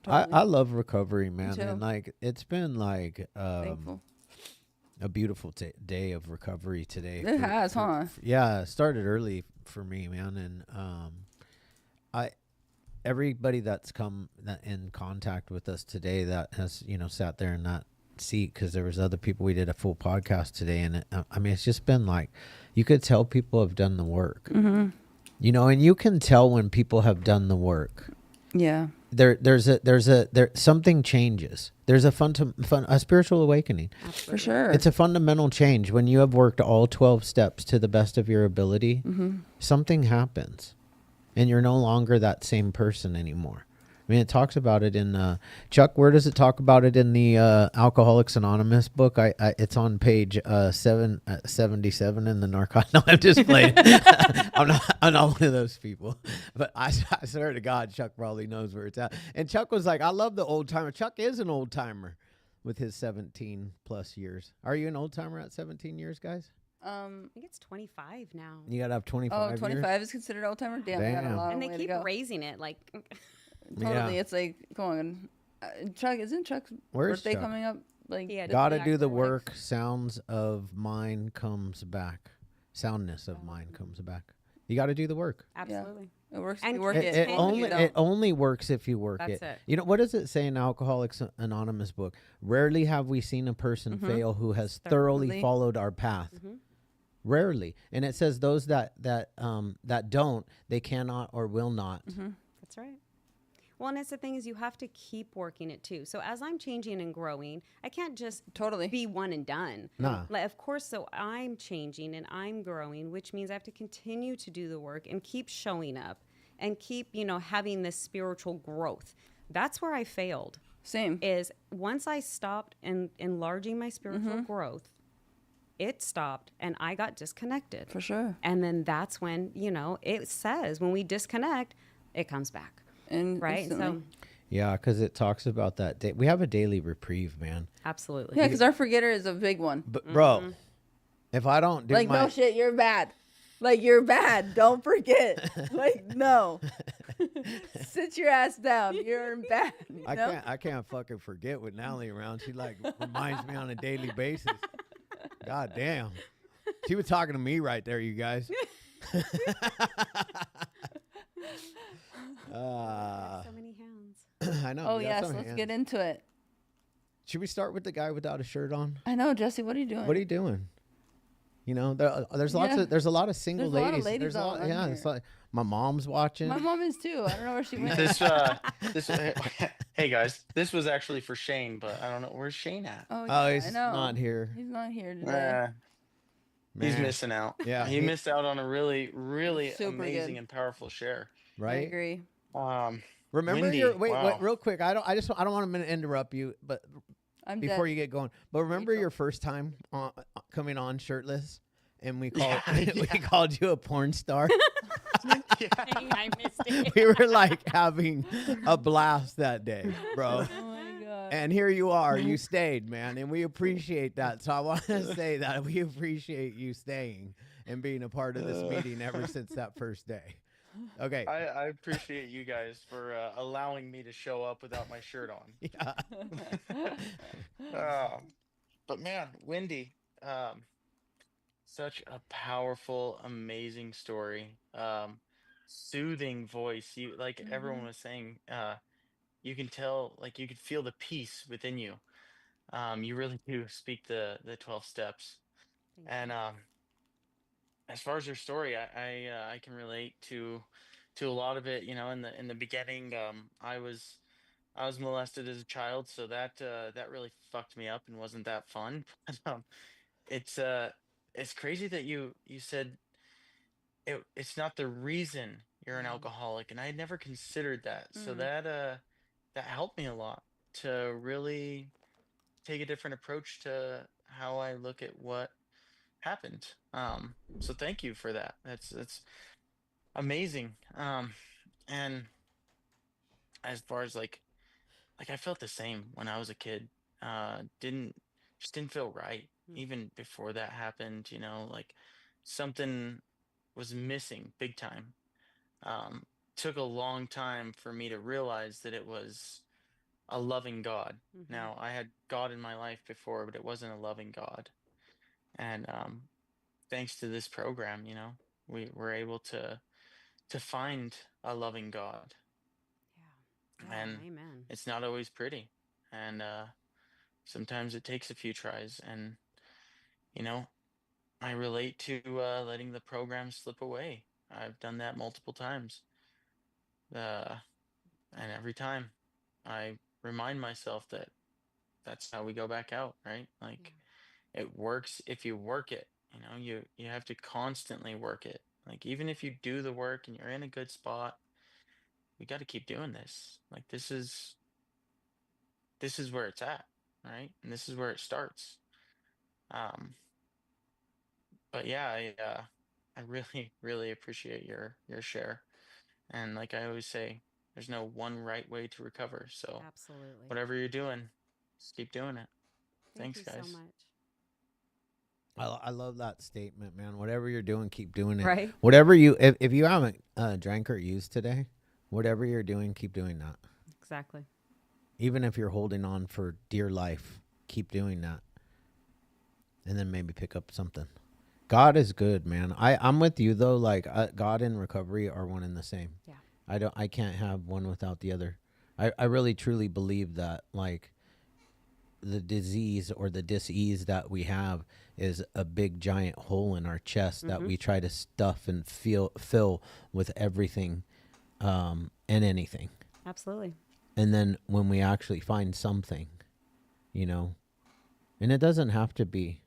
Speaker 2: Totally.
Speaker 1: I love recovery, man.
Speaker 2: too.
Speaker 1: And like it's been like
Speaker 2: Thankful.
Speaker 1: a beautiful day of recovery today.
Speaker 2: It has, huh?
Speaker 1: Yeah, it started early for me, man. And everybody that's come in contact with us today that has, sat there in that seat, because there was other people, we did a full podcast today, and it's just been like, you could tell people have done the work, and you can tell when people have done the work.
Speaker 2: Yeah.
Speaker 1: There's something changes. There's a spiritual awakening.
Speaker 3: Absolutely.
Speaker 2: For sure.
Speaker 1: It's a fundamental change when you have worked all 12 steps to the best of your ability. Something happens, and you're no longer that same person anymore. I mean, it talks about it in Chuck. Where does it talk about it in the Alcoholics Anonymous book? It's on page 777 in the narcotics. No, I'm just playing. I'm not one of those people. But I swear to God, Chuck probably knows where it's at. And Chuck was like, "I love the old timer." Chuck is an old timer with his 17 plus years. Are you an old timer at 17 years, guys?
Speaker 3: I think it's 25 now.
Speaker 1: You gotta have 25.
Speaker 2: 25 is considered old timer. Damn. We got a long
Speaker 3: And they
Speaker 2: way
Speaker 3: keep
Speaker 2: to go.
Speaker 3: raising it, like.
Speaker 2: Totally.
Speaker 1: Yeah.
Speaker 2: It's like, come on. Chuck, isn't Chuck's
Speaker 1: Where's
Speaker 2: birthday
Speaker 1: Chuck?
Speaker 2: coming up? Like,
Speaker 3: Yeah,
Speaker 1: Gotta
Speaker 3: the
Speaker 1: do the
Speaker 3: actual
Speaker 1: work. Sounds of mine comes back. Soundness of mine comes back. You got to do the work.
Speaker 3: Absolutely.
Speaker 2: it works.
Speaker 3: And
Speaker 2: You work
Speaker 3: it-
Speaker 2: it.
Speaker 1: It only works if you work
Speaker 3: That's
Speaker 1: it.
Speaker 3: it.
Speaker 1: You know, what does it say in Alcoholics Anonymous book? Rarely have we seen a person fail who has thoroughly
Speaker 2: Thoroughly.
Speaker 1: followed our path. Rarely. And it says those that don't, they cannot or will not.
Speaker 3: That's right. Well, and it's the thing is you have to keep working it too. So as I'm changing and growing, I can't just
Speaker 2: Totally.
Speaker 3: be one and done.
Speaker 1: Nah.
Speaker 3: Like, of course, so I'm changing and I'm growing, which means I have to continue to do the work and keep showing up and keep, having this spiritual growth. That's where I failed.
Speaker 2: Same.
Speaker 3: Is once I stopped enlarging my spiritual growth, it stopped and I got disconnected.
Speaker 2: For sure.
Speaker 3: And then that's when, it says when we disconnect, it comes back.
Speaker 2: And
Speaker 3: Right.
Speaker 2: instantly.
Speaker 3: So
Speaker 1: Yeah, because it talks about that. We have a daily reprieve, man.
Speaker 3: absolutely.
Speaker 2: Yeah, because our forgetter is a big one.
Speaker 1: But bro, if I don't do
Speaker 2: Like,
Speaker 1: my
Speaker 2: no shit, you're bad. Like, you're bad. Don't forget. Like, no. Sit your ass down. You're bad. You know?
Speaker 1: I can't fucking forget with Natalie around. She like reminds me on a daily basis. God damn. She was talking to me right there, you guys.
Speaker 3: So many hands.
Speaker 1: I know.
Speaker 2: Oh,
Speaker 1: we got
Speaker 2: yes.
Speaker 1: some
Speaker 2: Let's
Speaker 1: hands.
Speaker 2: get into it.
Speaker 1: Should we start with the guy without a shirt on?
Speaker 2: I know, Jesse. What are you doing?
Speaker 1: What are you doing? There's lots
Speaker 2: Yeah.
Speaker 1: of there's a lot of single
Speaker 2: There's a lot
Speaker 1: ladies.
Speaker 2: of ladies
Speaker 1: There's a
Speaker 2: all
Speaker 1: lot,
Speaker 2: on
Speaker 1: yeah.
Speaker 2: here.
Speaker 1: It's like my mom's watching.
Speaker 2: My mom is too. I don't know where she went.
Speaker 4: This hey guys, this was actually for Shane, but I don't know where's Shane at.
Speaker 2: Oh,
Speaker 1: Oh,
Speaker 2: yeah,
Speaker 1: he's
Speaker 2: I know.
Speaker 1: not here.
Speaker 2: He's not here today.
Speaker 4: He's
Speaker 1: Man.
Speaker 4: missing out.
Speaker 1: Yeah,
Speaker 4: he missed out on a really, really
Speaker 2: Super
Speaker 4: amazing
Speaker 2: good.
Speaker 4: and powerful share.
Speaker 2: I
Speaker 1: Right?
Speaker 2: agree.
Speaker 1: Remember
Speaker 4: Wendy,
Speaker 1: your wait,
Speaker 4: wow.
Speaker 1: real quick. I don't want to interrupt you, but
Speaker 2: I'm
Speaker 1: before
Speaker 2: dead.
Speaker 1: you get going. But remember
Speaker 2: Rachel.
Speaker 1: your first time coming on shirtless, and we called
Speaker 4: Yeah,
Speaker 1: we
Speaker 4: yeah.
Speaker 1: called you a porn star.
Speaker 3: I missed it.
Speaker 1: We were like having a blast that day, bro.
Speaker 2: Oh my god.
Speaker 1: And here you are. You stayed, man, and we appreciate that. So I want to say that we appreciate you staying and being a part of this meeting ever since that first day. Okay.
Speaker 4: I appreciate you guys for allowing me to show up without my shirt on.
Speaker 1: Yeah.
Speaker 4: But man, Wendy, such a powerful, amazing story. Soothing voice. You like everyone was saying. You can tell, like you could feel the peace within you. You really do speak the 12 steps. And as far as your story, I can relate to a lot of it. In the beginning, I was molested as a child, so that really fucked me up and wasn't that fun. But it's uh it's crazy that you said it's not the reason you're an alcoholic, and I had never considered that. So that helped me a lot to really take a different approach to how I look at what happened. So thank you for that. That's amazing. And as far as like I felt the same when I was a kid. Didn't just didn't feel right even before that happened. Like something was missing big time. Took a long time for me to realize that it was a loving God. Now I had God in my life before, but it wasn't a loving God. And thanks to this program, we were able to find a loving God.
Speaker 3: Yeah.
Speaker 4: And
Speaker 3: Amen.
Speaker 4: it's not always pretty, and sometimes it takes a few tries. And you know I relate to letting the program slip away. I've done that multiple times, uh, and every time I remind myself that that's how we go back out, right? Like it works if you work it. You have to constantly work it. Like even if you do the work and you're in a good spot, we got to keep doing this. Like this is where it's at, right? And this is where it starts. Um, but yeah, I really really appreciate your share. And like I always say, there's no one right way to recover. So
Speaker 3: Absolutely.
Speaker 4: whatever you're doing, just keep doing it.
Speaker 3: Thank
Speaker 4: Thanks,
Speaker 3: you
Speaker 4: guys.
Speaker 3: so much.
Speaker 1: I love that statement, man. Whatever you're doing, keep doing it.
Speaker 3: Right.
Speaker 1: Whatever if you haven't drank or used today, whatever you're doing, keep doing that.
Speaker 3: Exactly.
Speaker 1: Even if you're holding on for dear life, keep doing that. And then maybe pick up something. God is good, man. I'm with you though. Like God and recovery are one and the same.
Speaker 3: Yeah.
Speaker 1: I can't have one without the other. I really truly believe that like the disease or the dis-ease that we have is a big giant hole in our chest that
Speaker 3: Mm-hmm.
Speaker 1: we try to stuff and fill with everything and anything.
Speaker 3: Absolutely.
Speaker 1: And then when we actually find something, you know, and it doesn't have to be,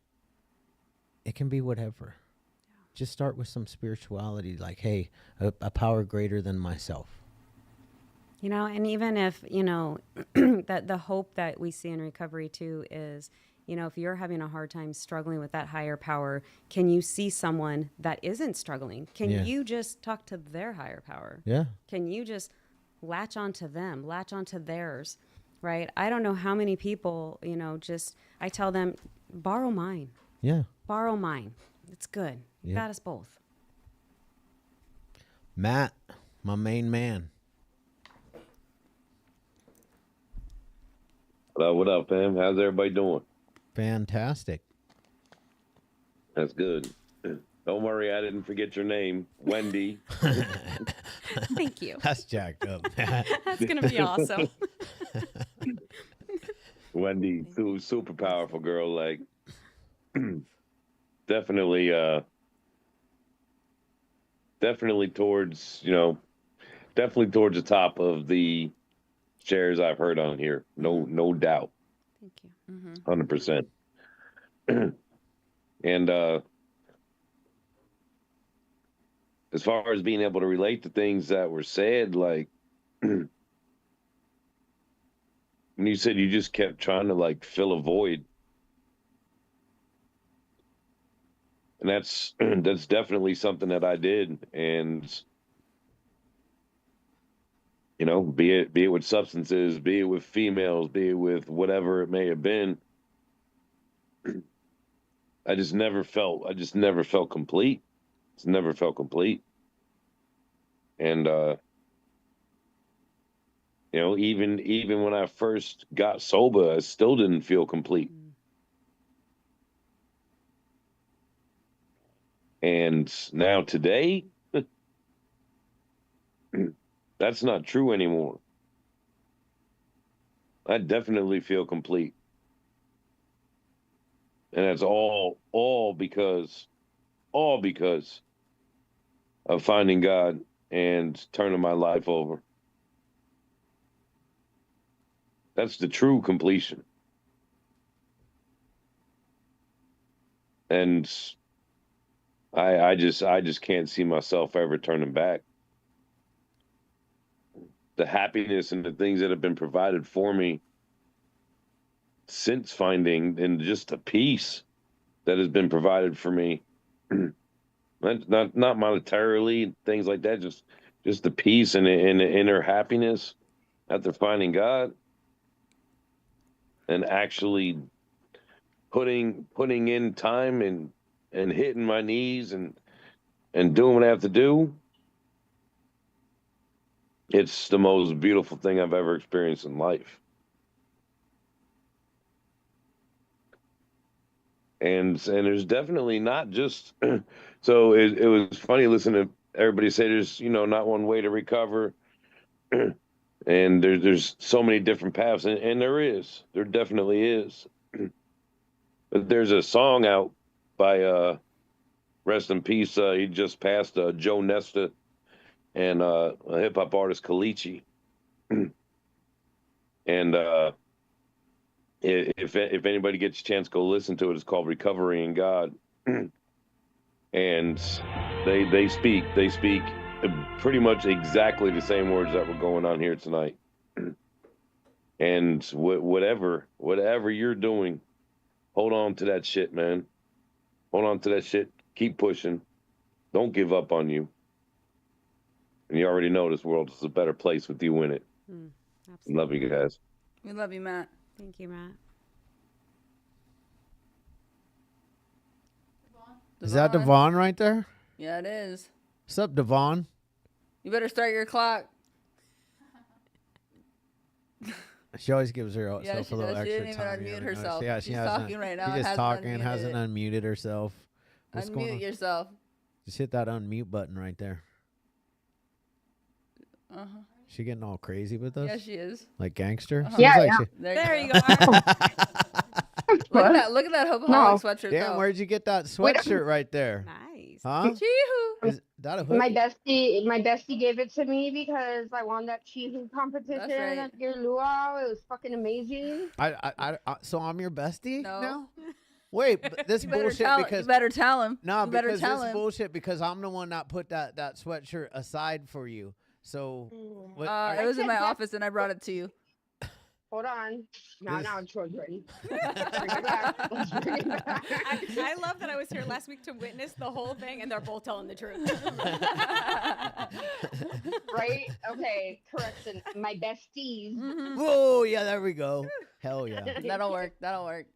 Speaker 1: it can be whatever. Just start with some spirituality, like, hey, a power greater than myself.
Speaker 3: You know, and even if, you know, that the hope that we see in recovery too is, you know, if you're having a hard time struggling with that higher power, can you see someone that isn't struggling? Can
Speaker 1: Yeah.
Speaker 3: you just talk to their higher power?
Speaker 1: Yeah.
Speaker 3: Can you just latch onto them, latch onto theirs, right? I don't know how many people, you know, just, I tell them, borrow mine,
Speaker 1: Yeah.
Speaker 3: borrow mine. It's good. You
Speaker 1: Yeah.
Speaker 3: got us both.
Speaker 1: Matt, my main man.
Speaker 5: What up, fam? How's everybody doing?
Speaker 1: Fantastic.
Speaker 5: That's good. Don't worry, I didn't forget your name, Wendy.
Speaker 3: Thank you.
Speaker 1: That's jacked up.
Speaker 3: That's going to be awesome.
Speaker 5: Wendy, super powerful girl. Like, definitely towards, you know, definitely towards the top of the shares I've heard on here. No doubt.
Speaker 3: Thank you.
Speaker 5: 100%. And as far as being able to relate to things that were said, like when you said you just kept trying to like fill a void, and that's that's definitely something that I did. And you know, be it with substances, be it with females, be it with whatever it may have been, I just never felt complete. It's never felt complete. And you know, even when I first got sober, I still didn't feel complete. And now today, that's not true anymore. I definitely feel complete. And that's all because of finding God and turning my life over. That's the true completion. And I just can't see myself ever turning back. The happiness and the things that have been provided for me since finding, and just the peace that has been provided for me, not monetarily, things like that, just the peace and the inner happiness after finding God and actually putting in time and hitting my knees and doing what I have to do. It's the most beautiful thing I've ever experienced in life. And there's definitely not just so it was funny listening to everybody say there's, you know, not one way to recover. And there's so many different paths, and there definitely is. But there's a song out by rest in peace, he just passed, Joe Nesta, and a hip hop artist, Kalichi. And if anybody gets a chance, go listen to it. It's called "Recovery in God," and they speak pretty much exactly the same words that were going on here tonight. And whatever you're doing, hold on to that shit, man. Hold on to that shit. Keep pushing. Don't give up on you. And you already know this world is a better place with you in it.
Speaker 3: Absolutely.
Speaker 5: Love you guys.
Speaker 2: We love you, Matt.
Speaker 3: Thank you, Matt.
Speaker 1: Is that Devon right there?
Speaker 2: Yeah, it is.
Speaker 1: What's up, Devon?
Speaker 2: You better start your clock.
Speaker 1: She always gives herself
Speaker 2: Yeah,
Speaker 1: a
Speaker 2: she
Speaker 1: little
Speaker 2: does. She
Speaker 1: extra
Speaker 2: didn't even
Speaker 1: time.
Speaker 2: unmute
Speaker 1: you know.
Speaker 2: herself.
Speaker 1: Yeah,
Speaker 2: She's
Speaker 1: hasn't-
Speaker 2: talking right now
Speaker 1: She's
Speaker 2: and
Speaker 1: just
Speaker 2: hasn't
Speaker 1: talking,
Speaker 2: unmuted
Speaker 1: hasn't
Speaker 2: it.
Speaker 1: unmuted herself. What's going
Speaker 2: Unmute
Speaker 1: on?
Speaker 2: yourself.
Speaker 1: Just hit that unmute button right there.
Speaker 2: Uh-huh.
Speaker 1: She getting all crazy with us?
Speaker 2: Yeah, she is.
Speaker 1: Like gangster?
Speaker 2: Uh-huh.
Speaker 1: Seems like
Speaker 3: There you go.
Speaker 2: Look at that Hopeaholic
Speaker 6: No.
Speaker 2: sweatshirt.
Speaker 1: Damn,
Speaker 2: though.
Speaker 1: where'd you get that
Speaker 6: Wait,
Speaker 1: sweatshirt right there?
Speaker 3: Nice.
Speaker 1: Huh?
Speaker 2: Chee-hoo.
Speaker 1: Is that a hoodie?
Speaker 6: My bestie gave it to me because I won that cheesing competition
Speaker 2: right.
Speaker 6: at your luau. It was fucking amazing.
Speaker 1: So I'm your bestie
Speaker 2: No.
Speaker 1: now? Wait, but this
Speaker 2: You better
Speaker 1: bullshit
Speaker 2: tell,
Speaker 1: because
Speaker 2: you better tell him.
Speaker 1: no,
Speaker 2: you better
Speaker 1: because
Speaker 2: tell
Speaker 1: this
Speaker 2: him.
Speaker 1: bullshit because I'm the one that put that sweatshirt aside for you. So what,
Speaker 2: It was in my
Speaker 6: said that-
Speaker 2: office and I brought it to you.
Speaker 6: Hold on. Now,
Speaker 1: This-
Speaker 6: children. Bring it back. Let's bring it back.
Speaker 3: I love that I was here last week to witness the whole thing, and they're both telling the truth.
Speaker 6: Right? Okay. Correction. My besties.
Speaker 1: whoa, yeah, there we go. Hell yeah.
Speaker 2: That'll work. That'll work.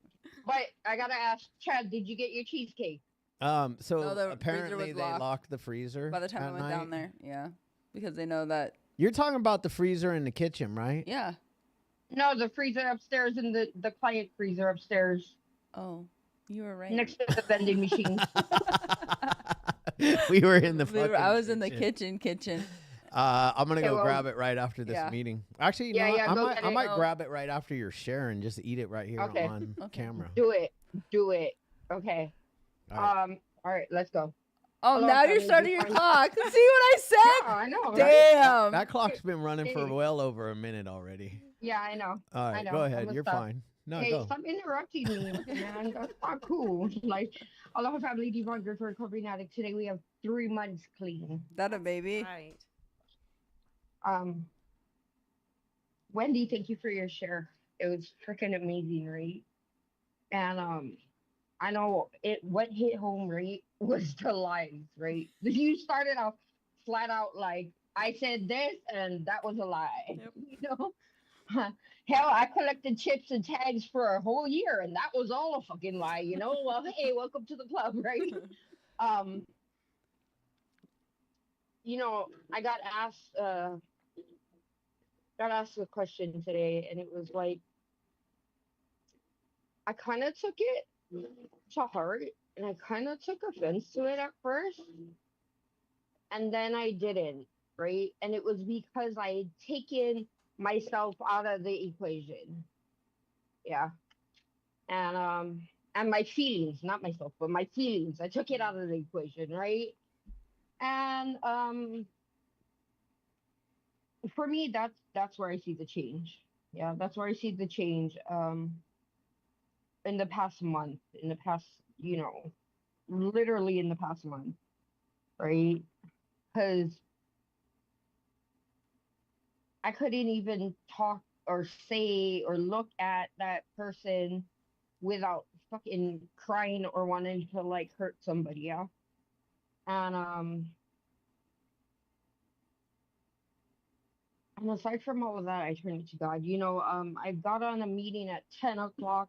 Speaker 6: But I gotta ask, Chad, did you get your cheesecake?
Speaker 1: So
Speaker 2: No, the freezer
Speaker 1: apparently
Speaker 2: was
Speaker 1: they
Speaker 2: locked
Speaker 1: locked the freezer.
Speaker 2: By the time I
Speaker 1: at
Speaker 2: went
Speaker 1: night.
Speaker 2: down there, yeah, because they know that.
Speaker 1: You're talking about the freezer in the kitchen, right?
Speaker 2: Yeah.
Speaker 6: No, the freezer upstairs and the client freezer upstairs
Speaker 2: Oh, you were right.
Speaker 6: next to the vending machine.
Speaker 1: We were in the
Speaker 2: I was in the kitchen.
Speaker 1: I'm gonna
Speaker 6: Okay,
Speaker 1: go
Speaker 6: well-
Speaker 1: grab it right after this
Speaker 2: Yeah.
Speaker 1: meeting. Actually, you
Speaker 6: Yeah,
Speaker 1: know what?
Speaker 6: yeah, go get
Speaker 1: I
Speaker 6: it.
Speaker 1: might
Speaker 2: Oh.
Speaker 1: grab it right after you're sharing. Just eat it right here
Speaker 6: Okay.
Speaker 1: on
Speaker 2: Okay.
Speaker 1: camera.
Speaker 6: Do it. Okay.
Speaker 1: All right.
Speaker 6: All right, let's go.
Speaker 2: Oh,
Speaker 6: Hello,
Speaker 2: now you're
Speaker 6: Kelly,
Speaker 2: starting
Speaker 6: you
Speaker 2: your
Speaker 6: fine?
Speaker 2: clock. See what I
Speaker 6: Yeah,
Speaker 2: said?
Speaker 6: I know. Right?
Speaker 2: Damn.
Speaker 1: That clock's been running for
Speaker 6: Hey.
Speaker 1: well over a minute already.
Speaker 6: Yeah, I know.
Speaker 1: All right,
Speaker 6: know.
Speaker 1: go
Speaker 6: I'm
Speaker 1: ahead.
Speaker 6: gonna
Speaker 1: You're
Speaker 6: stop.
Speaker 1: fine. No,
Speaker 6: Hey,
Speaker 1: go.
Speaker 6: stop interrupting me, man. That's not cool. Like, Aloha family, Devon Griffin, recovering addict. Today we have 3 months clean.
Speaker 2: That a baby.
Speaker 3: Right.
Speaker 6: Wendy, thank you for your share. It was freaking amazing, right? And I know what hit home, right, was the lies, right? You started off flat out like I said this and that was a lie.
Speaker 3: Yep.
Speaker 6: You know? Hell, I collected chips and tags for a whole year and that was all a fucking lie, you know? Well, hey, welcome to the club, right? You know, I got asked a question today and it was like I kind of took it to heart and I kind of took offense to it at first and then I didn't, right? And it was because I had taken myself out of the equation. Yeah. And my feelings, not myself, but my feelings. I took it out of the equation, right? And for me that's where I see the change. Yeah, that's where I see the change. In the past month, in the past, you know, literally in the past month, right? Because I couldn't even talk or say or look at that person without fucking crying or wanting to like hurt somebody, yeah. And aside from all of that, I turned it to God. You know, I got on a meeting at 10 o'clock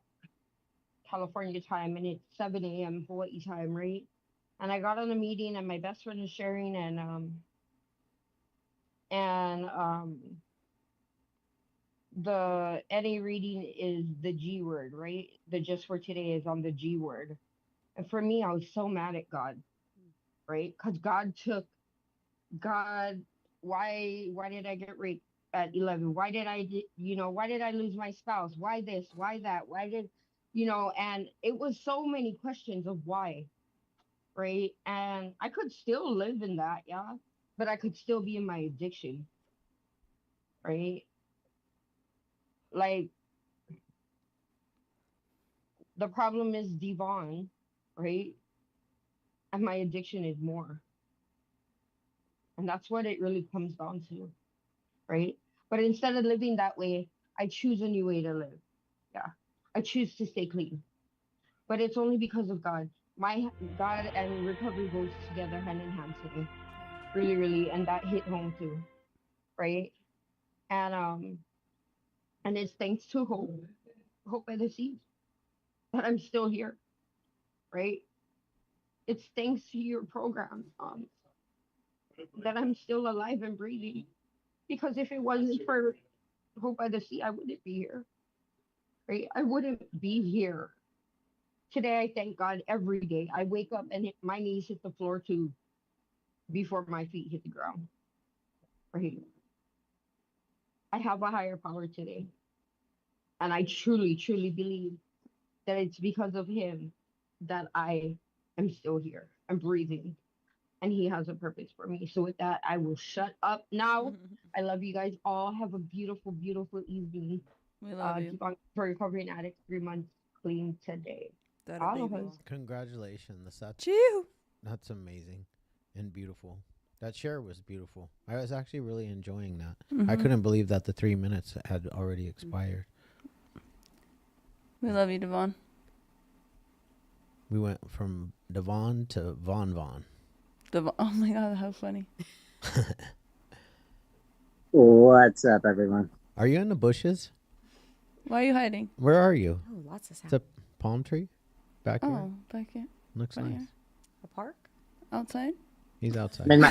Speaker 6: California time and it's 7 a.m. Hawaii time, right? And I got on a meeting and my best friend is sharing and the NA reading is the G word, right? The just for today is on the G word. And for me, I was so mad at God, right? Because God, why did I get raped at 11? Why did why did I lose my spouse? Why this? Why that? Why did, and it was so many questions of why, right? And I could still live in that, yeah, but I could still be in my addiction, right? Like, the problem is Devon, right? And my addiction is more. And that's what it really comes down to, right? But instead of living that way, I choose a new way to live. Yeah. I choose to stay clean. But it's only because of God. My God and recovery goes together hand in hand to me. Really, really. And that hit home too. Right? And it's thanks to Hope by the Seas that I'm still here. Right? It's thanks to your program that I'm still alive and breathing. Because if it wasn't for Hope by the Sea, I wouldn't be here. Right? I wouldn't be here. Today, I thank God every day. I wake up and my knees hit the floor too before my feet hit the ground. Right? I have a higher power today. And I truly, truly believe that it's because of him that I am still here. I'm breathing. And he has a purpose for me. So with that, I will shut up now. I love you guys all. Have a beautiful, beautiful evening.
Speaker 2: We love you.
Speaker 6: Keep on for recovering addict 3 months clean today.
Speaker 2: That a baby.
Speaker 6: Aloha.
Speaker 1: Congratulations.
Speaker 2: Chew.
Speaker 1: That's amazing and beautiful. That share was beautiful. I was actually really enjoying that. I couldn't believe that the 3 minutes had already expired.
Speaker 2: We love you, Devon.
Speaker 1: We went from Devon to Von Von.
Speaker 2: Oh my God, how funny.
Speaker 7: What's up, everyone?
Speaker 1: Are you in the bushes?
Speaker 2: Why are you hiding?
Speaker 1: Where are you?
Speaker 3: Oh, lots of
Speaker 1: It's
Speaker 3: sound.
Speaker 1: a palm tree back here.
Speaker 2: Oh, back here.
Speaker 1: Looks
Speaker 2: back
Speaker 1: nice.
Speaker 2: here.
Speaker 3: A park?
Speaker 2: Outside?
Speaker 1: He's outside.
Speaker 7: Man,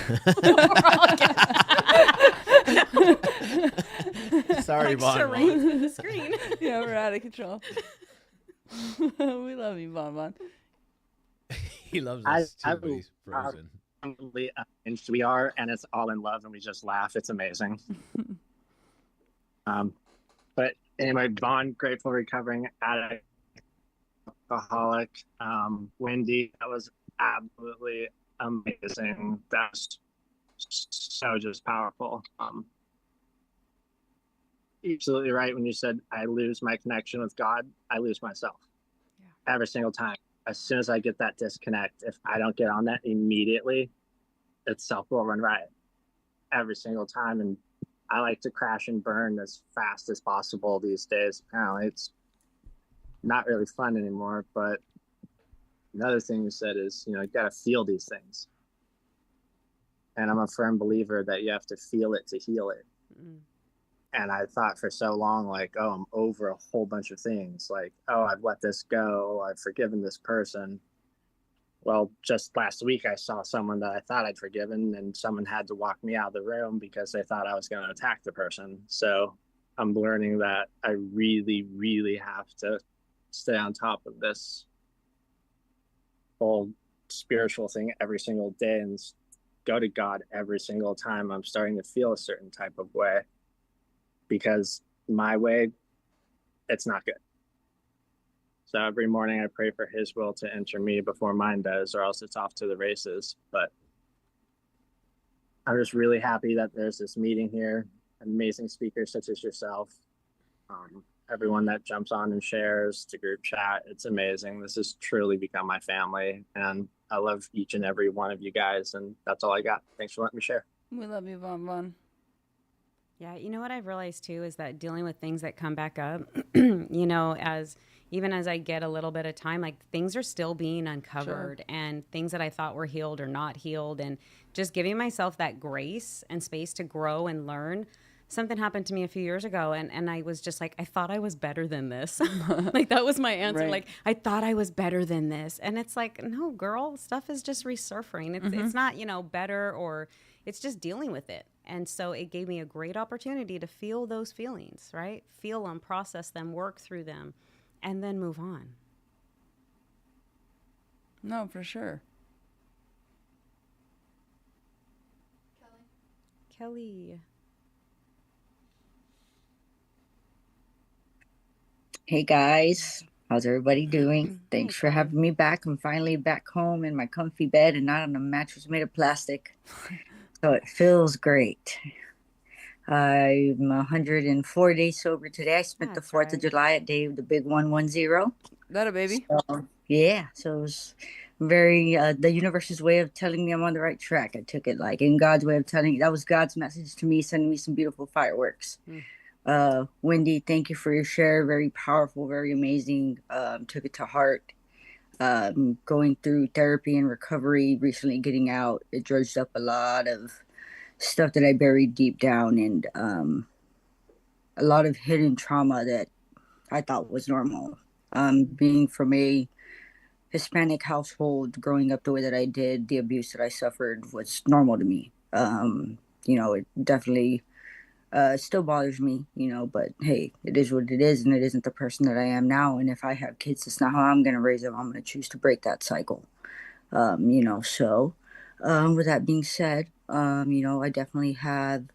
Speaker 1: Sorry, Von
Speaker 3: Extra
Speaker 1: Von.
Speaker 3: rain through the screen.
Speaker 2: Yeah, we're out of control. We love you, Bon Bon.
Speaker 1: He loves
Speaker 7: I-
Speaker 1: us too,
Speaker 7: I
Speaker 1: but he's
Speaker 7: will-
Speaker 1: frozen.
Speaker 7: we are, and it's all in love, and we just laugh. It's amazing. But anyway, Vaughn, grateful recovering addict, alcoholic. Wendy, that was absolutely amazing. That's so just powerful. Absolutely right when you said I lose my connection with God, I lose myself.
Speaker 3: Yeah.
Speaker 7: Every single time. As soon as I get that disconnect, if I don't get on that immediately, itself will run riot every single time. And I like to crash and burn as fast as possible these days. Apparently, it's not really fun anymore. But another thing you said is, you got to feel these things. And I'm a firm believer that you have to feel it to heal it.
Speaker 3: Mm.
Speaker 7: And I thought for so long, like, oh, I'm over a whole bunch of things. Like, oh, I've let this go. I've forgiven this person. Well, just last week, I saw someone that I thought I'd forgiven, and someone had to walk me out of the room because they thought I was going to attack the person. So I'm learning that I really, really have to stay on top of this whole spiritual thing every single day and go to God every single time I'm starting to feel a certain type of way. Because my way, it's not good. So every morning I pray for his will to enter me before mine does, or else it's off to the races. But I'm just really happy that there's this meeting here, amazing speakers such as yourself, everyone that jumps on and shares the group chat. It's amazing. This has truly become my family, and I love each and every one of you guys, and that's all I got. Thanks for letting me share.
Speaker 2: We love you, Bon Bon.
Speaker 3: Yeah, you know what I've realized too is that dealing with things that come back up, as even as I get a little bit of time, like things are still being uncovered and things that I thought were healed are not healed, and just giving myself that grace and space to grow and learn. Something happened to me a few years ago, and I was just like, I thought I was better than this. Like that was my answer.
Speaker 2: Right.
Speaker 3: Like I thought I was better than this, and it's like, no, girl, stuff is just resurfacing. It's not better, or it's just dealing with it. And so it gave me a great opportunity to feel those feelings, right? Feel them, process them, work through them, and then move on.
Speaker 2: No, for sure.
Speaker 3: Kelly.
Speaker 8: Hey guys, how's everybody doing? Thanks for having me back. I'm finally back home in my comfy bed and not on a mattress made of plastic. So it feels great. I'm 104 days sober today. I spent
Speaker 3: That's
Speaker 8: the 4th
Speaker 3: right.
Speaker 8: of July at day of the big 110.
Speaker 2: That a baby?
Speaker 8: Yeah, so it was very the universe's way of telling me I'm on the right track. I took it like in God's way of telling. That was God's message to me, sending me some beautiful fireworks. Wendy, thank you for your share. Very powerful, very amazing. Took it to heart. Going through therapy and recovery, recently getting out, it dredged up a lot of stuff that I buried deep down, and a lot of hidden trauma that I thought was normal. Being from a Hispanic household, growing up the way that I did, the abuse that I suffered was normal to me. It definitely still bothers me, but hey, it is what it is, and it isn't the person that I am now. And if I have kids, it's not how I'm going to raise them. I'm going to choose to break that cycle. With that being said, I definitely have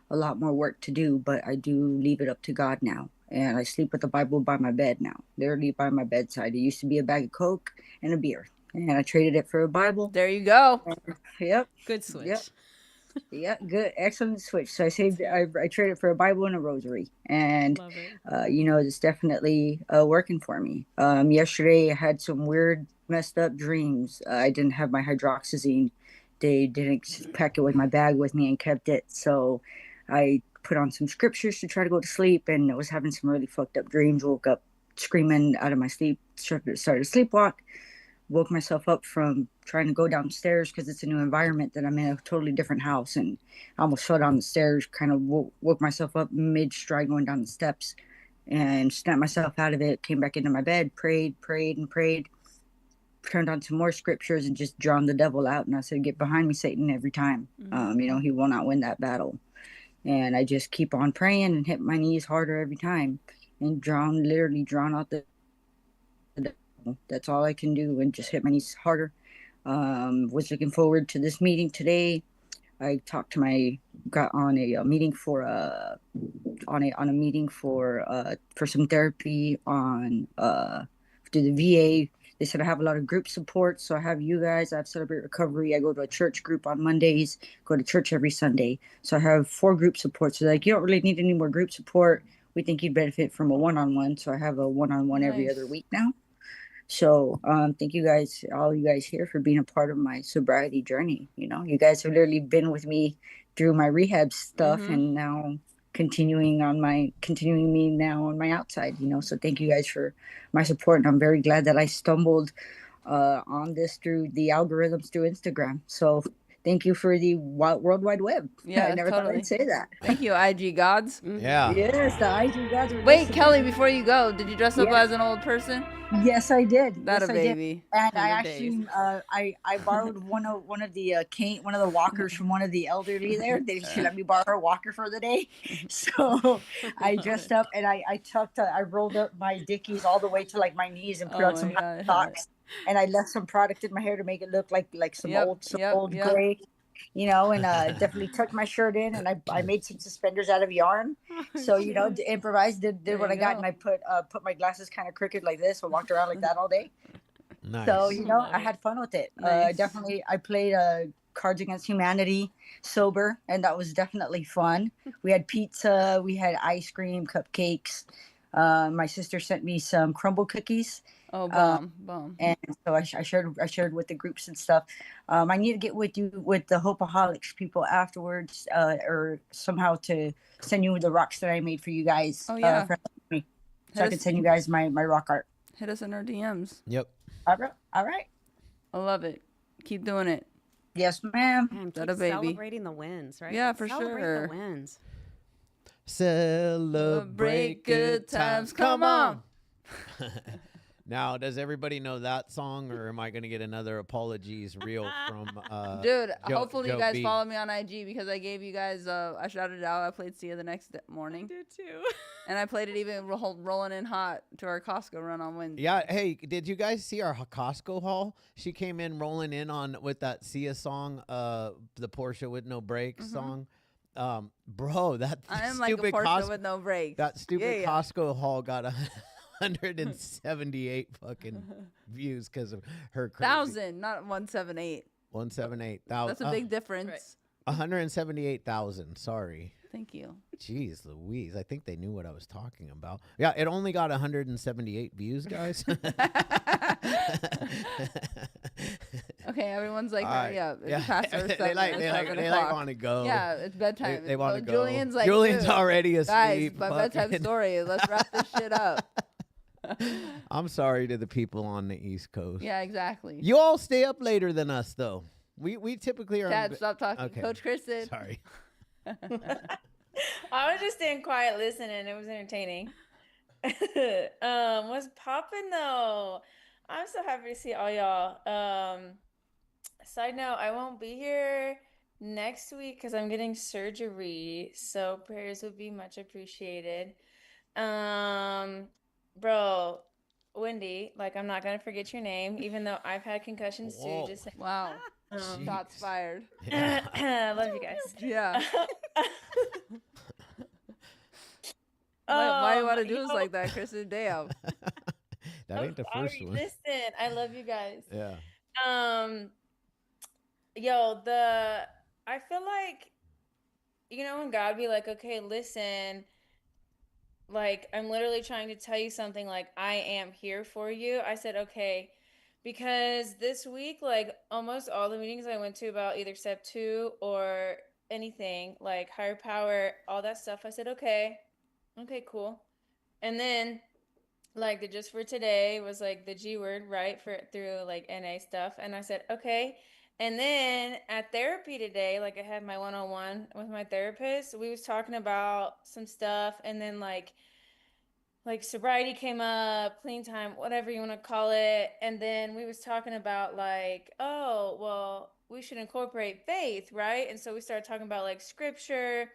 Speaker 8: a lot more work to do, but I do leave it up to God now. and I sleep with the Bible by my bed now, literally by my bedside. It used to be a bag of Coke and a beer, and I traded it for a Bible.
Speaker 2: There you go.
Speaker 8: Yep.
Speaker 3: Good switch.
Speaker 8: Yep. Yeah, good, excellent switch. So I traded for a Bible and a rosary, and
Speaker 3: Love it.
Speaker 8: it's definitely working for me. Yesterday I had some weird, messed up dreams. I didn't have my hydroxyzine. They didn't pack it with my bag with me and kept it, so I put on some scriptures to try to go to sleep, and I was having some really fucked up dreams. Woke up screaming out of my sleep, started to sleepwalk. Woke myself up from trying to go downstairs because it's a new environment that I'm in, a totally different house, and I almost fell down the stairs. Kind of woke myself up mid stride going down the steps, and snapped myself out of it. Came back into my bed, prayed, and prayed. Turned on some more scriptures and just drawn the devil out. And I said, "Get behind me, Satan!" Every time. He will not win that battle. And I just keep on praying and hit my knees harder every time, and literally drawn out the devil. That's all I can do, and just hit my knees harder. Was looking forward to this meeting today. I got on a meeting for some therapy through the VA. They said I have a lot of group support, so I have you guys. I have Celebrate Recovery. I go to a church group on Mondays. Go to church every Sunday. So I have 4 group supports. So you don't really need any more group support. We think you'd benefit from a one-on-one. So I have a one-on-one every other week now. So thank you guys, all you guys here, for being a part of my sobriety journey. You guys have literally been with me through my rehab stuff, and now continuing me now on my outside. So thank you guys for my support, and I'm very glad that I stumbled on this through the algorithms through Instagram. So thank you for the World Wide Web.
Speaker 2: Yeah,
Speaker 8: I never thought I'd say that.
Speaker 2: Thank you, IG gods.
Speaker 1: Yeah.
Speaker 8: Yes, the IG gods were
Speaker 2: Wait,
Speaker 8: listening.
Speaker 2: Kelly, before you go, did you dress up as an old person?
Speaker 8: Yes, I did.
Speaker 2: That
Speaker 8: yes,
Speaker 2: a baby.
Speaker 8: And I
Speaker 3: 100
Speaker 8: actually, I borrowed one of the walkers from one of the elderly there. She let me borrow her walker for the day. So I dressed up, and I rolled up my dickies all the way to like my knees, and put on some socks, and I left some product in my hair to make it look like some old gray. And definitely tucked my shirt in, and I made some suspenders out of yarn. So improvised, did what I got, and I put my glasses kind of crooked like this, and walked around like that all day.
Speaker 1: Nice.
Speaker 8: So I had fun with it. Definitely, I played Cards Against Humanity sober, and that was definitely fun. We had pizza, we had ice cream, cupcakes. My sister sent me some crumble cookies.
Speaker 2: Oh, bomb.
Speaker 8: And so I shared with the groups and stuff. I need to get with the Hopeaholics people afterwards, or somehow to send you the rocks that I made for you guys.
Speaker 2: Oh yeah.
Speaker 8: So I can send you guys my rock art.
Speaker 2: Hit us in our DMs.
Speaker 1: Yep.
Speaker 8: All right.
Speaker 2: I love it. Keep doing it.
Speaker 8: Yes, ma'am.
Speaker 3: And
Speaker 2: That
Speaker 3: keep
Speaker 2: a baby.
Speaker 3: celebrating the wins, right?
Speaker 2: Yeah, for
Speaker 3: Celebrate
Speaker 2: sure.
Speaker 3: the wins.
Speaker 1: Celebrate good times. Come on. Now, does everybody know that song, or am I going to get another apologies reel from
Speaker 2: Dude, hopefully
Speaker 1: Joe
Speaker 2: you guys
Speaker 1: B?
Speaker 2: follow me on IG, because I gave you guys I shouted it out. I played Sia the next morning.
Speaker 3: I did too.
Speaker 2: And I played it even rolling in hot to our Costco run on Wednesday.
Speaker 1: Yeah, hey, did you guys see our Costco haul? She came in rolling in with that Sia song, the Porsche with no brakes song. Bro, that
Speaker 2: I am
Speaker 1: stupid
Speaker 2: like a Porsche
Speaker 1: Costco,
Speaker 2: with no brakes.
Speaker 1: that stupid
Speaker 2: Yeah.
Speaker 1: Costco haul got 178 fucking views because of her crazy.
Speaker 2: 1,000, not 178.
Speaker 1: 178,000.
Speaker 2: That's a big difference.
Speaker 1: 178,000. Sorry.
Speaker 2: Thank you.
Speaker 1: Jeez Louise. I think they knew what I was talking about. Yeah, it only got 178 views, guys.
Speaker 2: Okay, everyone's like,
Speaker 1: All
Speaker 2: hurry
Speaker 1: right.
Speaker 2: up. It's
Speaker 1: Yeah.
Speaker 2: past our
Speaker 1: they
Speaker 2: 7,
Speaker 1: like
Speaker 2: it's
Speaker 1: they
Speaker 2: 7
Speaker 1: like
Speaker 2: o'clock.
Speaker 1: want to go.
Speaker 2: Yeah, it's bedtime.
Speaker 1: They want to go.
Speaker 2: Julian's like,
Speaker 1: Julian's
Speaker 2: dude,
Speaker 1: already
Speaker 2: guys,
Speaker 1: asleep.
Speaker 2: my bedtime
Speaker 1: fucking-
Speaker 2: story. Let's wrap this shit up.
Speaker 1: I'm sorry to the people on the East Coast.
Speaker 2: Yeah, exactly.
Speaker 1: You all stay up later than us, though. We typically are.
Speaker 2: Dad, stop talking.
Speaker 1: Okay.
Speaker 2: Coach Kristen.
Speaker 1: Sorry.
Speaker 9: I was just staying quiet listening. It was entertaining. What's popping though? I'm so happy to see all y'all. Side note, I won't be here next week because I'm getting surgery, so prayers would be much appreciated. Bro, Wendy, like I'm not gonna forget your name, even though I've had concussions too.
Speaker 1: Whoa.
Speaker 9: Just saying.
Speaker 2: Wow.
Speaker 1: Jeez.
Speaker 2: Shots fired.
Speaker 1: Yeah.
Speaker 9: Love you guys.
Speaker 2: Yeah. Why you want to do us
Speaker 9: Yo,
Speaker 2: like that, Kristen? Damn.
Speaker 1: That
Speaker 9: I'm
Speaker 1: ain't the first
Speaker 9: sorry.
Speaker 1: one.
Speaker 9: Listen, I love you guys.
Speaker 1: Yeah.
Speaker 9: Um, yo, I feel like, when God be like, okay, listen, like I'm literally trying to tell you something, like I am here for you. I said, okay, because this week, like almost all the meetings I went to about either step two or anything, like higher power, all that stuff, I said, okay, cool. And then like the just for today was like the G word, right? For through like NA stuff. And I said, okay. And then at therapy today, like I had my one-on-one with my therapist, we was talking about some stuff, and then like sobriety came up, clean time, whatever you want to call it. And then we was talking about like, oh, well, we should incorporate faith, right? And so we started talking about like scripture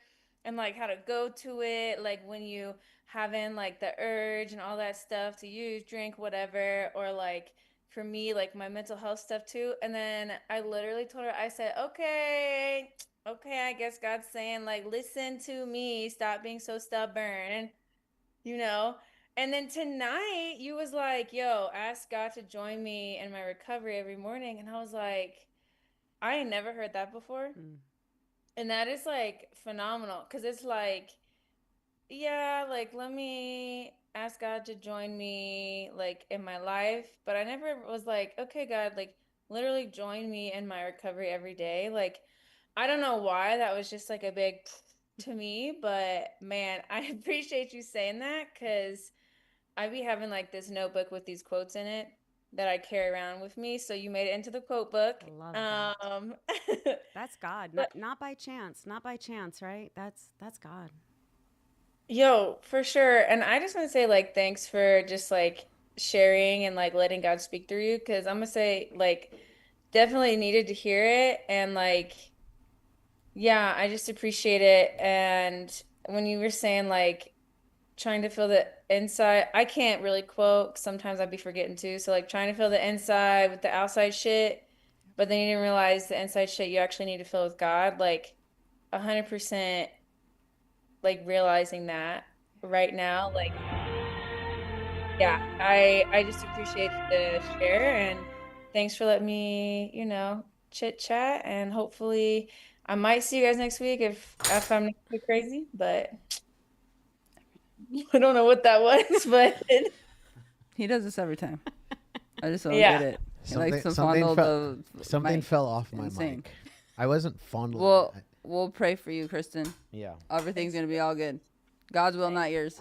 Speaker 9: and like how to go to it, like when you having like the urge and all that stuff to use, drink, whatever, or like for me, like my mental health stuff too. And then I literally told her, I said, okay, I guess God's saying like, listen to me, stop being so stubborn, you know? And then tonight you was like, yo, ask God to join me in my recovery every morning. And I was like, I ain't never heard that before. And that is like phenomenal, because it's like, yeah, like let me ask God to join me like in my life. But I never was like, okay, God, like literally join me in my recovery every day. Like, I don't know why that was just like a big to me, but man, I appreciate you saying that, because I be having like this notebook with these quotes in it that I carry around with me. So you made it into the quote book.
Speaker 3: I love that.
Speaker 9: Um,
Speaker 3: That's God.
Speaker 9: but
Speaker 3: Not by chance. Not by chance, right? That's God.
Speaker 9: yo, for sure. And I just want to say like thanks for just like sharing and like letting God speak through you, because I'm gonna say like definitely needed to hear it, and like yeah, I just appreciate it. And when you were saying like trying to feel the inside, I can't really quote, 'cause sometimes I'd be forgetting too. So like trying to feel the inside with the outside shit, but then you didn't realize the inside shit you actually need to feel with God. Like 100% like realizing that right now. Like yeah, I just appreciate the share, and thanks for letting me, chit chat, and hopefully I might see you guys next week if I'm not too crazy, but I don't know what that was, but
Speaker 2: He does this every time. I just don't
Speaker 9: yeah.
Speaker 2: get it. He
Speaker 1: Something
Speaker 2: likes to
Speaker 1: something
Speaker 2: fondle
Speaker 1: fell
Speaker 2: the
Speaker 1: something
Speaker 2: mic.
Speaker 1: fell off my
Speaker 2: Insane.
Speaker 1: mic. I wasn't fondling
Speaker 2: Well,
Speaker 1: it.
Speaker 2: we'll pray for you, Kristen.
Speaker 1: Yeah.
Speaker 2: Everything's gonna be all good. God's will, not yours.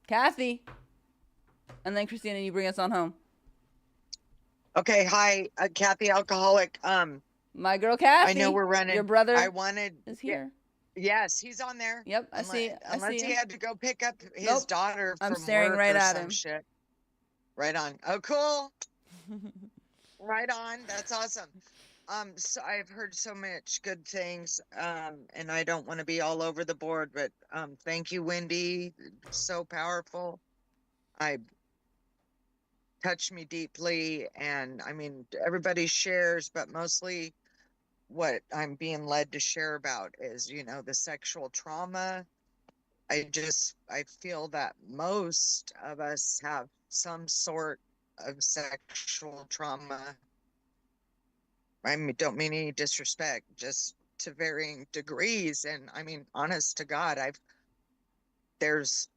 Speaker 2: Kathy, and then Christina, you bring us on home.
Speaker 10: Okay, hi, Kathy, alcoholic.
Speaker 2: My girl Kathy.
Speaker 10: I know we're running.
Speaker 2: Your brother
Speaker 10: I wanted.
Speaker 2: is here.
Speaker 10: Yes, he's on there.
Speaker 2: Yep, I see.
Speaker 10: Unless he
Speaker 2: him.
Speaker 10: had to go pick up his
Speaker 2: Nope.
Speaker 10: daughter
Speaker 2: I'm
Speaker 10: from
Speaker 2: staring
Speaker 10: work
Speaker 2: right
Speaker 10: or
Speaker 2: at
Speaker 10: some
Speaker 2: him.
Speaker 10: shit. Right on. Oh, cool. Right on. That's awesome. So I've heard so much good things. And I don't want to be all over the board, but thank you, Wendy. So powerful. I touched me deeply, and I mean everybody shares, but mostly what I'm being led to share about is, the sexual trauma. I feel that most of us have some sort of sexual trauma. I mean, don't mean any disrespect, just to varying degrees. And I mean, honest to God, there's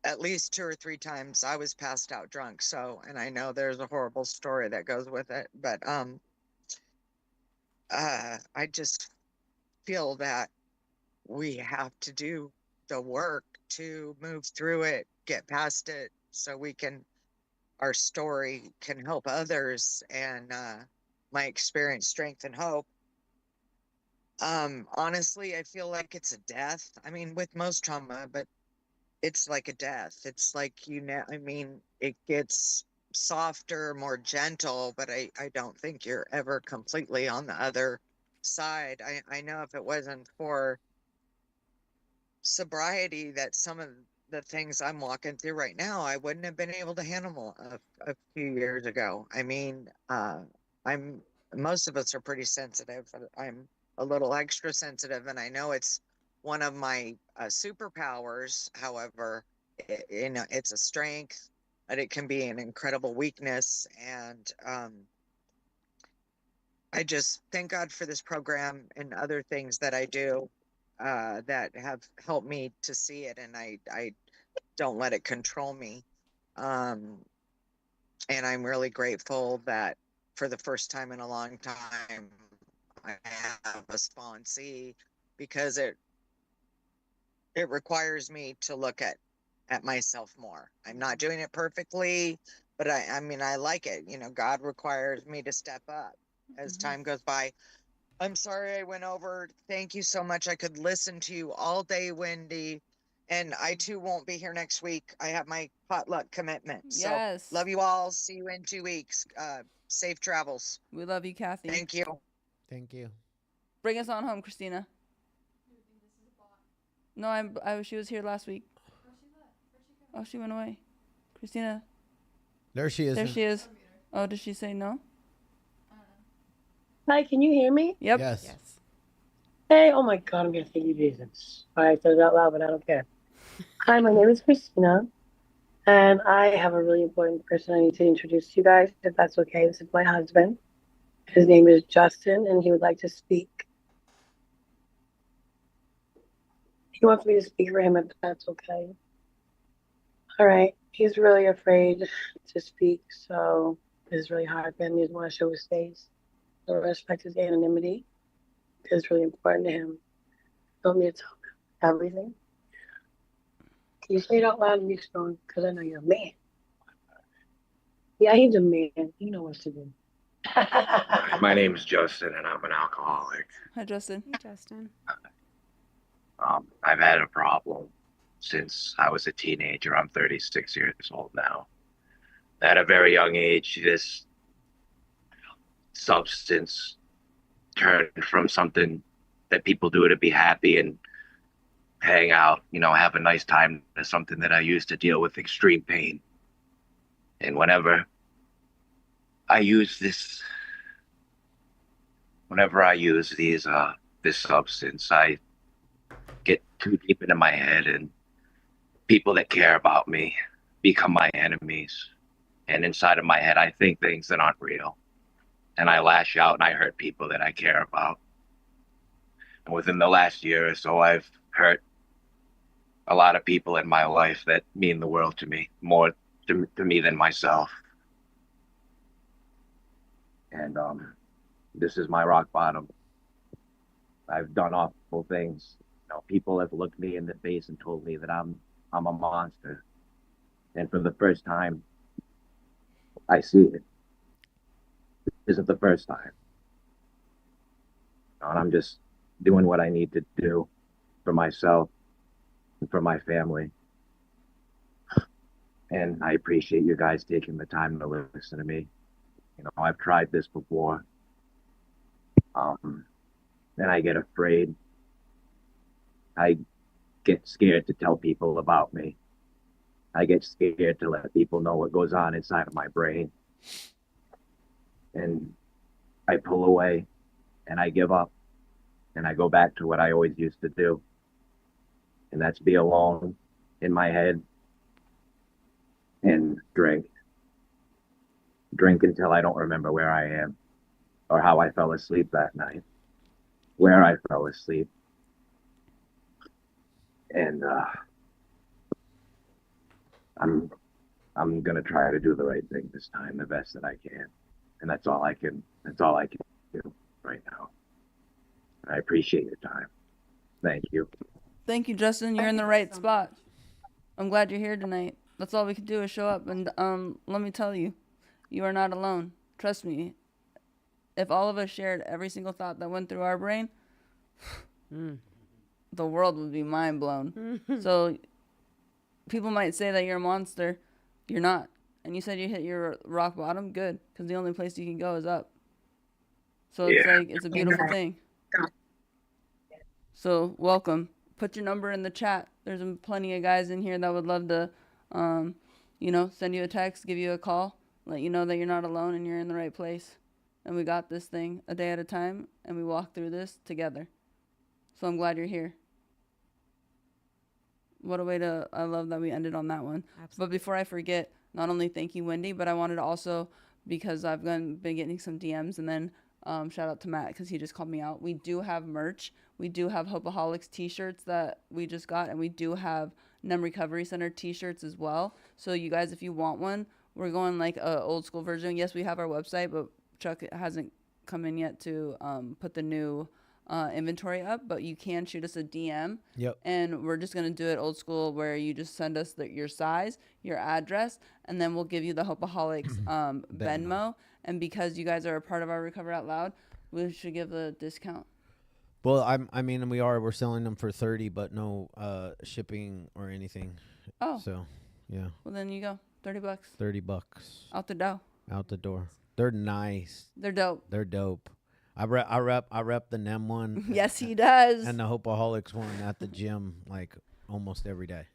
Speaker 10: at least 2 or 3 times I was passed out drunk. So, and I know there's a horrible story that goes with it, but, I just feel that we have to do the work to move through it, get past it, so our story can help others, and my experience, strength, and hope. Honestly, I feel like it's a death. I mean, with most trauma, but it's like a death. It's like, I mean, it gets softer, more gentle, but I don't think you're ever completely on the other side. I know if it wasn't for sobriety, that some of the things I'm walking through right now, I wouldn't have been able to handle a few years ago. I mean, most of us are pretty sensitive. I'm a little extra sensitive, and I know it's one of my superpowers. However, it's a strength, but it can be an incredible weakness. And I just thank God for this program and other things that I do that have helped me to see it, and I don't let it control me. Um, and I'm really grateful that for the first time in a long time, I have a sponsee, because it requires me to look at myself more. I'm not doing it perfectly, but I mean, I like it. You know, God requires me to step up as time goes by. I'm sorry I went over. Thank you so much. I could listen to you all day, Wendy. And I too won't be here next week. I have my potluck commitment. So
Speaker 2: Yes.
Speaker 10: love you all. See you in 2 weeks. Safe travels.
Speaker 2: We love you, Kathy.
Speaker 10: Thank you.
Speaker 1: Thank you.
Speaker 2: Bring us on home, Christina. No, she was here last week. Oh, she went away. Christina.
Speaker 1: There she is.
Speaker 2: There she is. Oh, did she say no?
Speaker 11: Hi, can you hear me?
Speaker 2: Yep.
Speaker 1: Yes.
Speaker 11: Hey, oh my God, I'm gonna thank you, Jesus. I said it out loud, but I don't care. Hi, my name is Christina, and I have a really important person I need to introduce to you guys, if that's okay. This is my husband. His name is Justin, and he would like to speak. He wants me to speak for him, if that's okay. All right. He's really afraid to speak, so it's really hard for him. He doesn't want to show his face or respect his anonymity. It's really important to him. Want me to tell him everything? Can you say it out loud and be strong? Because I know you're a man. Yeah, he's a man. You know what to do.
Speaker 12: My name's Justin, and I'm an alcoholic.
Speaker 2: Hi, Justin.
Speaker 3: Hey, Justin.
Speaker 12: I've had a problem since I was a teenager. I'm 36 years old now. At a very young age, this substance turned from something that people do to be happy and hang out, have a nice time, to something that I used to deal with extreme pain. And whenever I use this substance, I get too deep into my head, and people that care about me become my enemies. And inside of my head, I think things that aren't real. And I lash out and I hurt people that I care about. And within the last year or so, I've hurt a lot of people in my life that mean the world to me, more to me than myself. And this is my rock bottom. I've done awful things. People have looked me in the face and told me that I'm a monster. And for the first time, I see it. This isn't the first time. And I'm just doing what I need to do for myself and for my family. And I appreciate you guys taking the time to listen to me. I've tried this before. And I get afraid. I get scared to tell people about me. I get scared to let people know what goes on inside of my brain. And I pull away and I give up and I go back to what I always used to do. And that's be alone in my head and drink. Drink until I don't remember where I am or how I fell asleep that night, where I fell asleep. And I'm gonna try to do the right thing this time, the best that I can. And that's all I can do right now. I appreciate your time. Thank you.
Speaker 2: Thank you, Justin. You're in the right spot. I'm glad you're here tonight. That's all we can do is show up. And let me tell you, you are not alone. Trust me. If all of us shared every single thought that went through our brain, the world would be mind blown. So people might say that you're a monster. You're not. And you said you hit your rock bottom. Good. Because the only place you can go is up. So it's like, it's a beautiful thing. So welcome. Put your number in the chat. There's plenty of guys in here that would love to, send you a text, give you a call, let you know that you're not alone and you're in the right place. and we got this thing a day at a time, and we walked through this together. So I'm glad you're here. What a way to, I love that we ended on that one.
Speaker 3: Absolutely.
Speaker 2: But before I forget, not only thank you, Wendy, but I wanted to also, because I've been getting some DMs, and then shout out to Matt because he just called me out. We do have merch. We do have Hopeaholics t-shirts that we just got, and we do have NEM Recovery Center t-shirts as well. So you guys, if you want one, we're going like a old school version. Yes, we have our website, but Chuck hasn't come in yet to put the new inventory up, but you can shoot us a DM.
Speaker 1: Yep.
Speaker 2: And we're just going to do it old school where you just send us your size, your address, and then we'll give you the Hopeaholics Venmo. And because you guys are a part of our Recover Out Loud, we should give a discount.
Speaker 1: Well, we're selling them for 30, but no shipping or anything.
Speaker 2: Oh.
Speaker 1: So, yeah.
Speaker 2: Well, then you go. $30.
Speaker 1: $30.
Speaker 2: Out the door.
Speaker 1: Out the door. They're nice.
Speaker 2: They're dope.
Speaker 1: They're dope. I rep the NEM one.
Speaker 2: Yes, he does.
Speaker 1: And the Hopeaholics one at the gym like almost every day.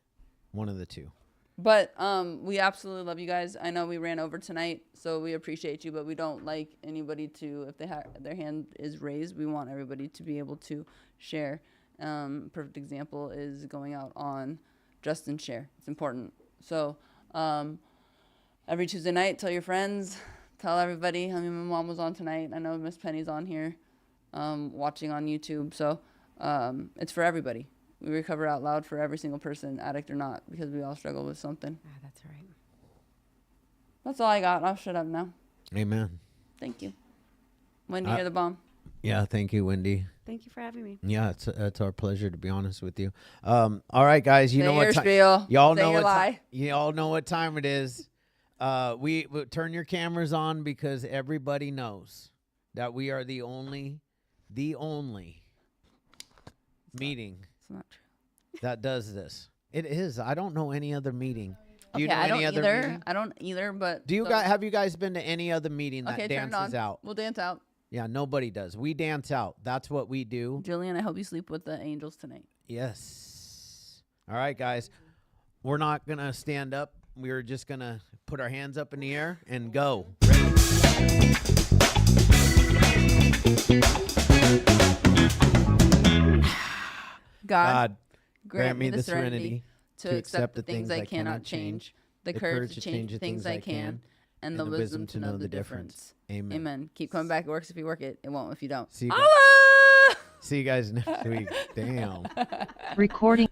Speaker 1: One of the two.
Speaker 2: But we absolutely love you guys. I know we ran over tonight, so we appreciate you, but we don't like anybody to, if they their hand is raised, we want everybody to be able to share. Perfect example is going out on Justin Share. It's important. So every Tuesday night, tell your friends, tell everybody. I mean, my mom was on tonight. I know Miss Penny's on here watching on YouTube. So it's for everybody. We recover out loud for every single person, addict or not, because we all struggle with something.
Speaker 3: Ah, that's right.
Speaker 2: That's all I got. I'll shut up now.
Speaker 1: Amen.
Speaker 2: Thank you. Wendy, you're the bomb.
Speaker 1: Yeah, thank you, Wendy.
Speaker 3: Thank you for having me.
Speaker 1: Yeah, it's our pleasure, to be honest with you. All right, guys, you know what time
Speaker 2: y'all
Speaker 1: know what time it is. We turn your cameras on because everybody knows that we are the only meeting
Speaker 2: It's not true.
Speaker 1: that does this. It is. I don't know any other meeting. Do you
Speaker 2: Okay,
Speaker 1: know
Speaker 2: I don't
Speaker 1: any other
Speaker 2: either.
Speaker 1: meeting?
Speaker 2: I don't either, but
Speaker 1: Do you guys have you guys been to any other meeting that
Speaker 2: okay, turn it
Speaker 1: dances
Speaker 2: on.
Speaker 1: out?
Speaker 2: We'll dance out.
Speaker 1: Yeah, nobody does. We dance out. That's what we do.
Speaker 2: Julian, I hope you sleep with the angels tonight.
Speaker 1: Yes. All right, guys. We're not going to stand up. We're just going to put our hands up in the air and go. God, grant me the serenity
Speaker 2: to accept the things I cannot change, the courage to change the things I can, and the wisdom to know the difference.
Speaker 1: Amen.
Speaker 2: Amen. Keep coming back. It works if you work it. It won't if you don't.
Speaker 1: See you guys next week. Damn.
Speaker 13: Recording.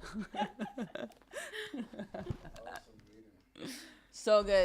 Speaker 2: So good.